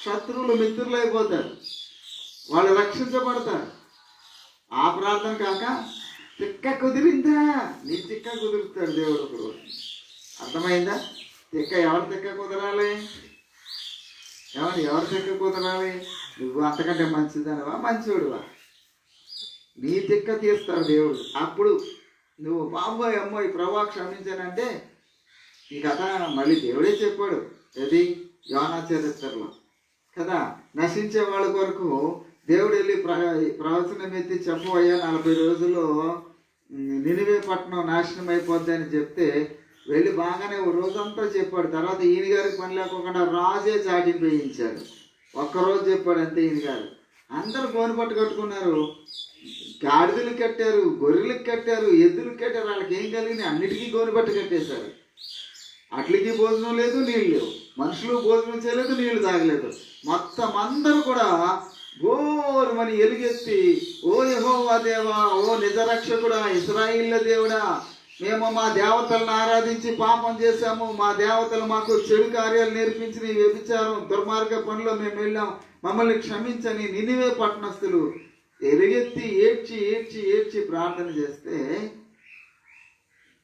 శత్రువులు మిత్రులు అయిపోతారు, వాళ్ళు రక్షించబడతారు. ఆ ప్రార్థన కాక తిక్క కుదిరిందా? నీ తిక్క కుదురుతాడు దేవుడు ఒకరు. అర్థమైందా? తిక్క ఎవరి తిక్క కుదరాలి? ఎవరి తిక్క కుదరాలి? నువ్వు అంతకంటే మంచిదానివా, మంచివాడువా? నీ తిక్క తీస్తాడు దేవుడు. అప్పుడు నువ్వు బాబోయ్ అమ్మో ఈ ప్రభా క్షమించానంటే ఈ కథ మళ్ళీ దేవుడే చెప్పాడు. అది యోనా చరిత్రలో కదా. నశించే వాళ్ళ కొరకు దేవుడు వెళ్ళి ప్రవచనం ఎత్తి చెప్పబోయా 40 రోజుల్లో నినివే పట్టణం నాశనం అయిపోద్ది అని చెప్తే వెళ్ళి బాగానే ఓ రోజంతా చెప్పాడు. తర్వాత ఈయన గారికి పని లేకుండా రాజే చాటింపు వేయించాడు. ఒక్కరోజు చెప్పాడు అంతే. ఈయన గారు అందరూ గోను పట్టు కట్టుకున్నారు, గాడిదలు కట్టారు, గొర్రెలకు కట్టారు, ఎద్దులకు కట్టారు. వాళ్ళకి ఏం కలిగింది? అన్నిటికీ గోను పట్టు కట్టేశారు. అట్లకి భోజనం లేదు, నీళ్ళు లేవు, మనుషులు భోజనం చేయలేదు, నీళ్లు తాగలేదు. మొత్తం అందరూ కూడా గోరుమని ఎలుగెత్తి, ఓ యెహోవా దేవా, ఓ నిజరక్షకుడా, ఇశ్రాయేలు దేవుడా, మేము మా దేవతలను ఆరాధించి పాపం చేశాము, మా దేవతలు మాకు చెడు కార్యాలు నేర్పించి నీ వ్యభిచారం దుర్మార్గ పనులు మేము వెళ్ళాం, మమ్మల్ని క్షమించని నినివే పట్టణస్థులు ఎలుగెత్తి ఏడ్చి ఏడ్చి ఏడ్చి ప్రార్థన చేస్తే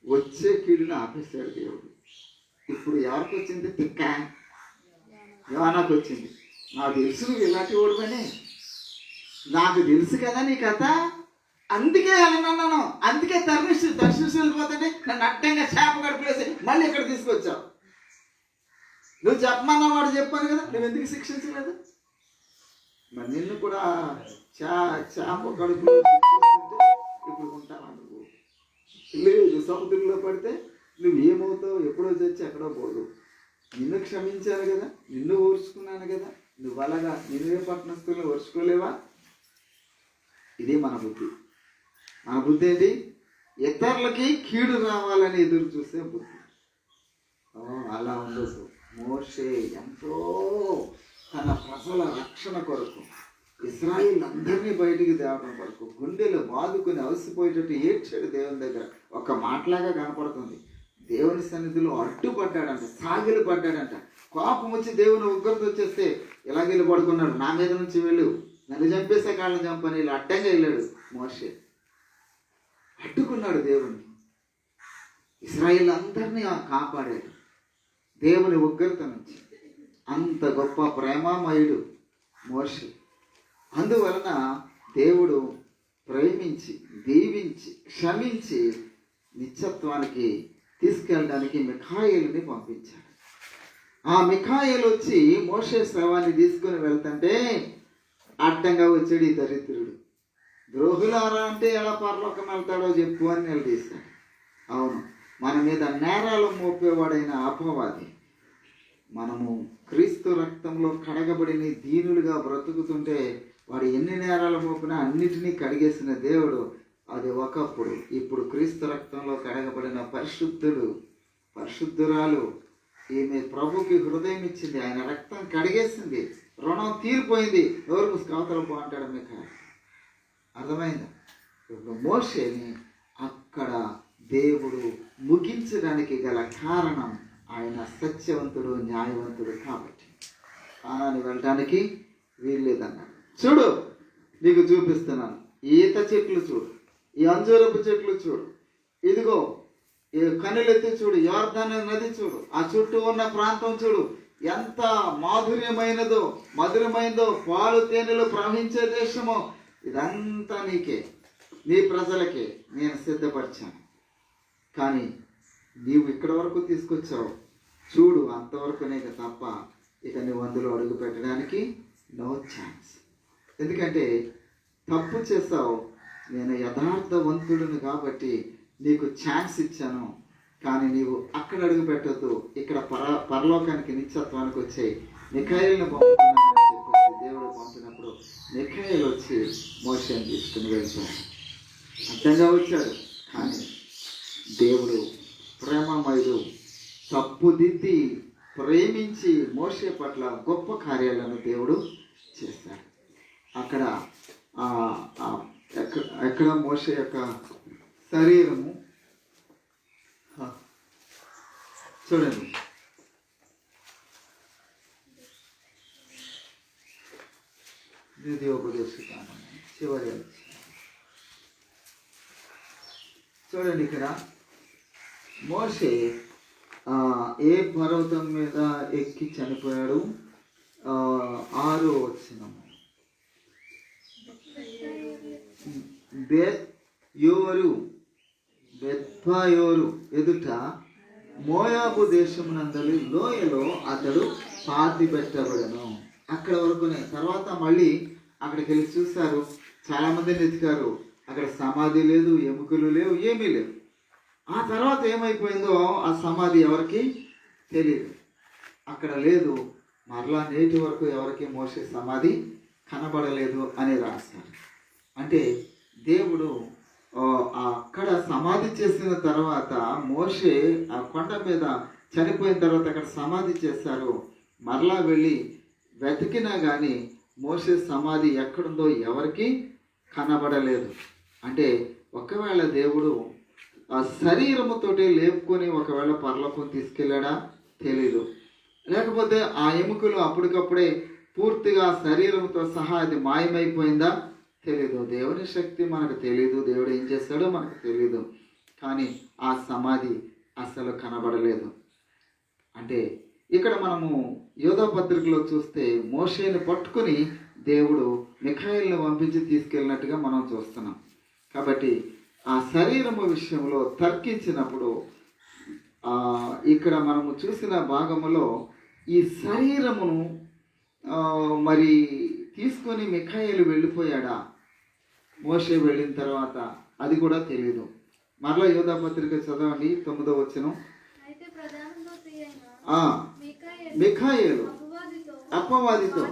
వచ్చే కీడుని ఆపేశాడు దేవుడు. ఇప్పుడు ఎవరికి వచ్చింది తిక్క? యోనాకు వచ్చింది. నాకు తెలుసు నువ్వు ఇలాంటి ఓడిపోయి, నాకు తెలుసు కదా నీ కథ, అందుకే వెళ్ళనన్నాను, అందుకే దర్శించి వెళ్ళిపోతుంటే నన్ను అడ్డంగా చేప గడుపులేసి మళ్ళీ ఇక్కడ తీసుకొచ్చావు. నువ్వు చెప్పమన్నా వాడు చెప్పాను కదా, నువ్వు ఎందుకు శిక్షించలేదు? మరి నిన్ను కూడా చేప కడుపులో శిక్షిస్తుంటే ఇప్పుడు ఉంటావా నువ్వు? లేదు, సముద్రంలో పడితే నువ్వు ఏమవుతావు? ఎప్పుడో తెచ్చి ఎక్కడో పోదు. నిన్ను క్షమించాను కదా, నిన్ను ఓర్చుకున్నాను కదా, నువ్వు అలాగా నిన్నే పట్టణస్తుల్లో ఓర్చుకోలేవా? ఇది మన బుద్ధి. మన బుద్ధి ఏంటి? ఇతరులకి కీడు రావాలని ఎదురు చూసే బుద్ధి. అలా ఉండదు. మోషే ఎంతో తన ప్రజల రక్షణ కొరకు, ఇశ్రాయేల్ అందరినీ బయటికి తేవడం కొరకు గుండెలు బాదుకుని అలసిపోయేటట్టు ఏడ్చాడు దేవుని దగ్గర. ఒక మాటలాగా కనపడుతుంది. దేవుని సన్నిధిలో అడ్డుపడ్డాడంట, సాగిలు పడ్డాడంట. కోపం వచ్చి దేవుని ఉగ్రత వచ్చేస్తే ఇలాగెళ్ళి పడుకున్నాడు, నా మీద నుంచి వెళ్ళు, నన్ను చంపేసే కాళ్ళని చంపని ఇలా అడ్డంగా వెళ్ళాడు మోషే. అడ్డుకున్నాడు దేవుణ్ణి. ఇశ్రాయేల్ అందరినీ కాపాడాడు దేవుని ఉగ్రత నుంచి. అంత గొప్ప ప్రేమామయుడు మోషే. అందువలన దేవుడు ప్రేమించి, దీవించి, క్షమించి నిత్యత్వానికి తీసుకెళ్ళడానికి మిఖాయేలుని పంపించాడు. ఆ మిఖాయేలు వచ్చి మోషే శవాన్ని తీసుకుని వెళ్తుంటే అడ్డంగా వచ్చాడు ఈ దరిద్రుడు. ద్రోహులారా అంటే ఎలా పరలోకం వెళ్తాడో చెప్పు అని నిలదీశాడు. అవును, మన మీద నేరాలు మోపేవాడైన అపవాది. మనము క్రీస్తు రక్తంలో కడగబడిన దీనులుగా బ్రతుకుతుంటే వాడు ఎన్ని నేరాలు మోపినా అన్నిటినీ కడిగేసిన దేవుడు అది ఒకప్పుడు. ఇప్పుడు క్రీస్తు రక్తంలో కడగబడిన పరిశుద్ధుడు, పరిశుద్ధురాలు ఈమె ప్రభుకి హృదయం ఇచ్చింది, ఆయన రక్తం కడిగేసింది, రుణం తీరిపోయింది. ఎవరు స్కాతలు బాగుంటాడు మీకు అర్థమైందా? ఇప్పుడు మోషేని అక్కడ దేవుడు ముగించడానికి గల కారణం ఆయన సత్యవంతుడు, న్యాయవంతుడు కాబట్టి. కానాని వెళ్ళడానికి వీల్లేదన్నాడు. చూడు, నీకు చూపిస్తున్నాను. ఈత చెట్లు చూడు, ఈ అంజూరపు చెట్లు చూడు, ఇదిగో ఈ కనులెత్తి చూడు, యోర్దాను నది చూడు, ఆ చుట్టూ ఉన్న ప్రాంతం చూడు, ఎంత మాధుర్యమైనదో, మధురమైందో, పాలు తేనెలు ప్రవహించే దేశమో. ఇదంతా నీకే, నీ ప్రజలకే నేను సిద్ధపరిచాను. కానీ నీవు ఇక్కడ వరకు తీసుకొచ్చావు చూడు, అంతవరకు నీకు తప్ప ఇక నువ్వు అందులో అడుగు పెట్టడానికి నో ఛాన్స్. ఎందుకంటే తప్పు చేస్తావు, నేను యథార్థవంతుడును కాబట్టి నీకు ఛాన్స్ ఇచ్చాను. కానీ నీవు అక్కడ అడుగు పెట్టద్దు, ఇక్కడ పరలోకానికి నిత్యత్వానికి వచ్చాయి. మిఖాయేలును పంపుతున్నానని చెప్పేసి దేవుడు పంపినప్పుడు మిఖాయేలు వచ్చి మోషేని తీసుకుని వెళ్తాడు. అడ్డంగా వచ్చాడు, కానీ దేవుడు ప్రేమమయుడు, తప్పుదిద్ది ప్రేమించి మోషే పట్ల గొప్ప కార్యాలను దేవుడు చేశాడు. అక్కడ ఎక్కడ మోషే యొక్క శరీరము చూడండి, ద్వితీయోపదేశకాండం చివరి చూడండి. ఇక్కడ మోషే ఏ పర్వతం మీద ఎక్కి చనిపోయాడు? 6వ వచనము. బెత్పయోరు ఎదుట మోయాబు దేశమునందలి లోయలో అతడు పాతి పెట్టబడను. అక్కడ వరకునే. తర్వాత మళ్ళీ అక్కడికి వెళ్ళి చూస్తారు, చాలామందిని వెతికారు, అక్కడ సమాధి లేదు, ఎముకలు లేవు, ఏమీ లేవు. ఆ తర్వాత ఏమైపోయిందో ఆ సమాధి ఎవరికి తెలియదు, అక్కడ లేదు. మరలా నేటి వరకు ఎవరికి మోషే సమాధి కనబడలేదు అని రాశారు. అంటే దేవుడు అక్కడ సమాధి చేసిన తర్వాత మోషే ఆ కొండ మీద చనిపోయిన తర్వాత అక్కడ సమాధి చేశారు. మరలా వెళ్ళి వెతికినా కానీ మోషే సమాధి ఎక్కడుందో ఎవరికి కనబడలేదు. అంటే ఒకవేళ దేవుడు ఆ శరీరముతోటి లేపుకొని ఒకవేళ పరలోకం తీసుకెళ్ళాడా తెలీదు, లేకపోతే ఆ ఎముకలు అప్పటికప్పుడే పూర్తిగా శరీరంతో సహా అది మాయమైపోయిందా తెలీదు. దేవుని శక్తి మనకు తెలీదు, దేవుడు ఏం చేస్తాడో మనకు తెలీదు. కానీ ఆ సమాధి అసలు కనబడలేదు. అంటే ఇక్కడ మనము యోధా పత్రికలో చూస్తే మోషేని పట్టుకుని దేవుడు మిఖాయిల్ని పంపించి తీసుకెళ్ళినట్టుగా మనం చూస్తున్నాం. కాబట్టి ఆ శరీరము విషయంలో తర్కించినప్పుడు ఇక్కడ మనము చూసిన భాగములో ఈ శరీరమును మరి తీసుకొని మిఖాయిలు వెళ్ళిపోయాడా, మోషే వెళ్ళిన తర్వాత అది కూడా తెలియదు. మరలా యోధా పత్రిక చదవండి 9వ వచనం. మిఖాయేలు అపవాదితో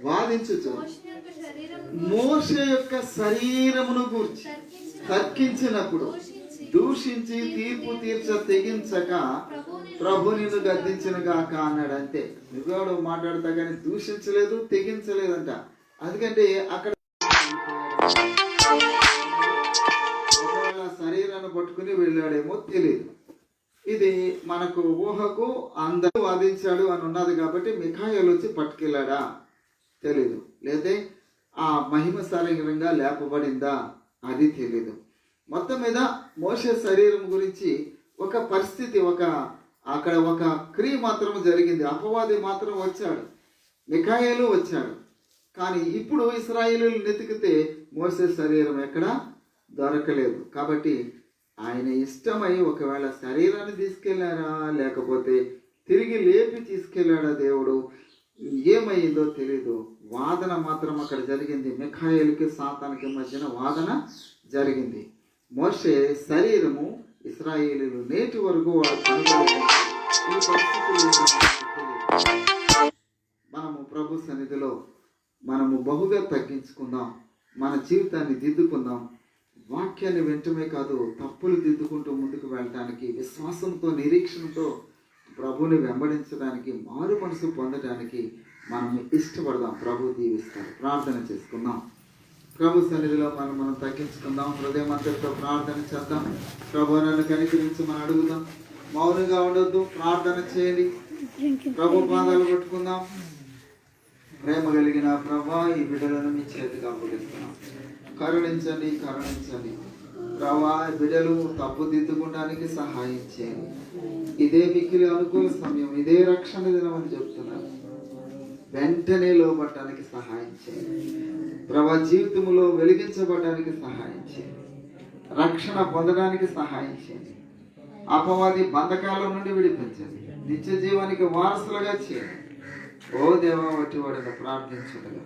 వాదించుచు మోషే యొక్క శరీరమును గూర్చి తర్కించినప్పుడు దూషించి తీర్పు తీర్చ తెగించక ప్రభు నిన్ను గద్దించిన గాక అన్నాడు. అంతే, నువ్వెవడు మాట్లాడతా కానీ దూషించలేదు, తెగించలేదంట. అందుకంటే అక్కడ శరీరాన్ని పట్టుకుని వెళ్ళాడేమో తెలియదు. ఇది మనకు ఊహకు అందరూ వాదించాడు అని ఉన్నది కాబట్టి మిఖాయేలు వచ్చి పట్టుకెళ్ళాడా తెలీదు, లేదా ఆ మహిమ శరీరంగా లేపబడిందా అది తెలీదు. మొత్తం మీద మోషే శరీరం గురించి ఒక పరిస్థితి, అక్కడ ఒక క్రియ మాత్రం జరిగింది. అపవాది మాత్రం వచ్చాడు, మిఖాయేలు వచ్చాడు. కానీ ఇప్పుడు ఇశ్రాయేలీయులు వెతికితే మోషే శరీరం ఎక్కడ దొరకలేదు. కాబట్టి ఆయన ఇష్టమై ఒకవేళ శరీరాన్ని తీసుకెళ్లారా లేకపోతే తిరిగి లేపి తీసుకెళ్లాడా దేవుడు, ఏమైందో తెలీదు. వాదన మాత్రం అక్కడ జరిగింది. మిఖాయేలుకి సాతానికి మధ్యన వాదన జరిగింది. మోషే శరీరము ఇశ్రాయేలీయులు నేటి వరకు మనము ప్రభు సన్నిధిలో మనము బహుగా తగ్గించుకుందాం, మన జీవితాన్ని దిద్దుకుందాం. వాక్యాన్ని వెంటనే కాదు, తప్పులు దిద్దుకుంటూ ముందుకు వెళ్ళటానికి, విశ్వాసంతో నిరీక్షణతో ప్రభుని వెంబడించడానికి, మారు మనసు పొందడానికి మనం ఇష్టపడదాం. ప్రభు దీవిస్తారు. ప్రార్థన చేసుకుందాం. ప్రభు సన్నిధిలో మనం తగ్గించుకుందాం. హృదయం అంతటితో ప్రార్థన చేద్దాం. ప్రభు నన్ను కనికరించి మనం అడుగుదాం. మౌనంగా ఉండొద్దు, ప్రార్థన చేయండి. ప్రభు పాదాలు పట్టుకుందాం. ప్రేమ కలిగిన ప్రభా, ఈ బిడ్డలను మీ చేతికి అప్పగిస్తున్నాం. కరుణించండి, కరుణించండి ప్రభా. బిడ్డలు తప్పు దిద్దుకోవడానికి సహాయం చేయండి. ఇదే మిక్కిలి అనుకూల సమయం, ఇదే రక్షణ దినం అని చెప్తున్నారు. వెంటనే లోపడటానికి సహాయం చేయండి ప్రభా. జీవితంలో వెలిగించబడడానికి సహాయం చేయండి. రక్షణ పొందడానికి సహాయం చేయండి. అపవాది బంధకాల నుండి విడిపించండి. నిత్య జీవానికి వారసులుగా చేయండి. ఓ దేవా, వట్టి వాడిని ప్రార్థించుండగా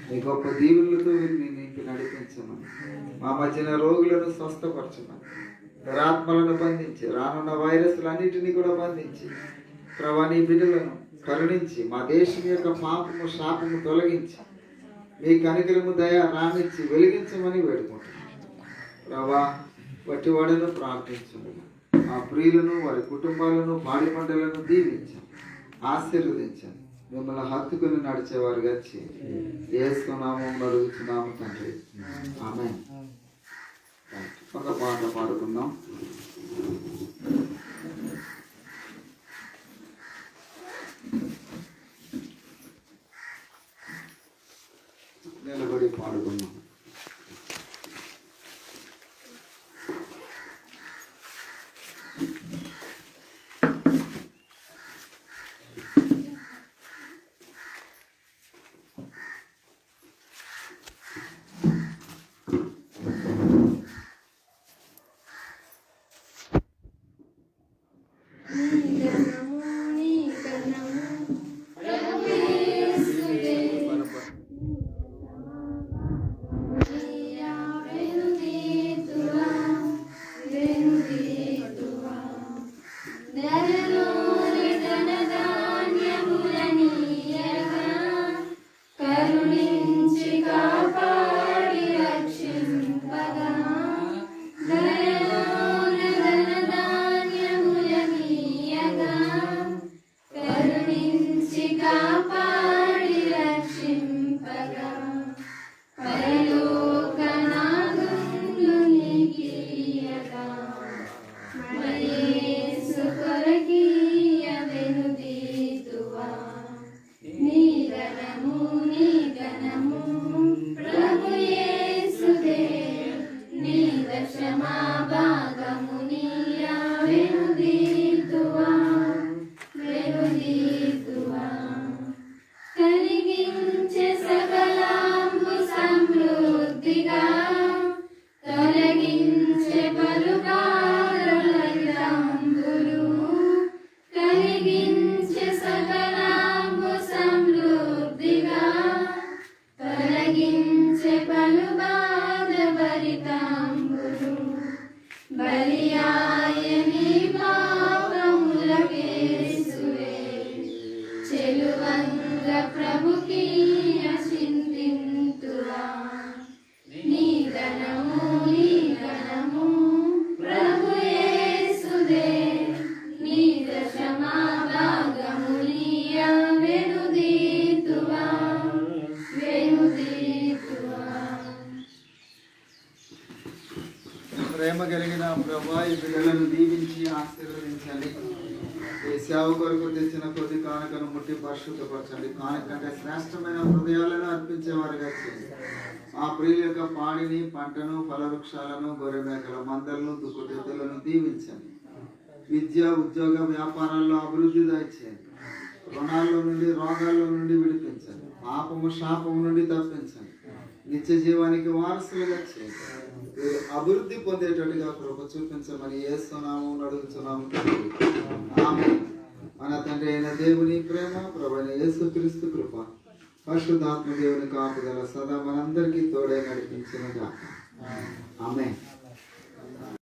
మీ గొప్ప దీవులతో వీరిని నింపి నడిపించమని, మా మధ్యన రోగులను స్వస్థపరచమని, దురాత్మలను బంధించి, రానున్న వైరస్లన్నిటినీ కూడా బంధించి ప్రభా, నీ బిడ్డలను కరుణించి, మా దేశం యొక్క పాపము శాపము తొలగించి, మీ కనికరము దయ రానిచ్చి వెలిగించమని వేడుకుంటున్నాం ప్రభా. వట్టి వాడను ప్రార్థించుండగా ఆ ప్రియులను, వారి కుటుంబాలను, పాడి పంటలను దీవించండి, ఆశీర్వదించండి. మిమ్మల్ని హత్తుకుని నడిచేవారుగా చేయండి. యేసు నామములో అడుగుచున్నాము తండ్రి, ఆమేన్. ఒక పాట పాడుకుందాం. నిలబడి పాడుకుందాం. ప్రభా ఈ బిడ్డలను దీవించి ఆశీర్వదించండి. ఈ సేవ కొరకు తెచ్చిన కొద్ది కానుకను ముట్టి పరిశుద్ధపరచండి. కానుక కంటే శ్రేష్టమైన హృదయాలను అర్పించేవారుగా చేయండి. ఆ ప్రియుల యొక్క పాడిని, పంటను, ఫలవృక్షాలను, గొర్రె మేకల మందలను, దుక్కుతెత్తులను దీవించండి. విద్య, ఉద్యోగ, వ్యాపారాల్లో అభివృద్ధి దయచేయండి. రుణాల్లో నుండి, రోగాల్లో నుండి విడిపించండి. పాపము, శాపము నుండి తప్పించండి. నిత్య జీవానికి వారసులుగా చేయండి. అభివృద్ధి పొందేటట్టుగా కృప చూపించమని యేసునామమున అడుగుచున్నాము. ఆమేన్. మన తండ్రి అయిన దేవుని ప్రేమ, ప్రభువైన యేసుక్రీస్తు కృప, పరిశుద్ధాత్మ దేవుని కాపుదల సదా మనందరికీ తోడై నడిపించునుగాక. ఆమేన్.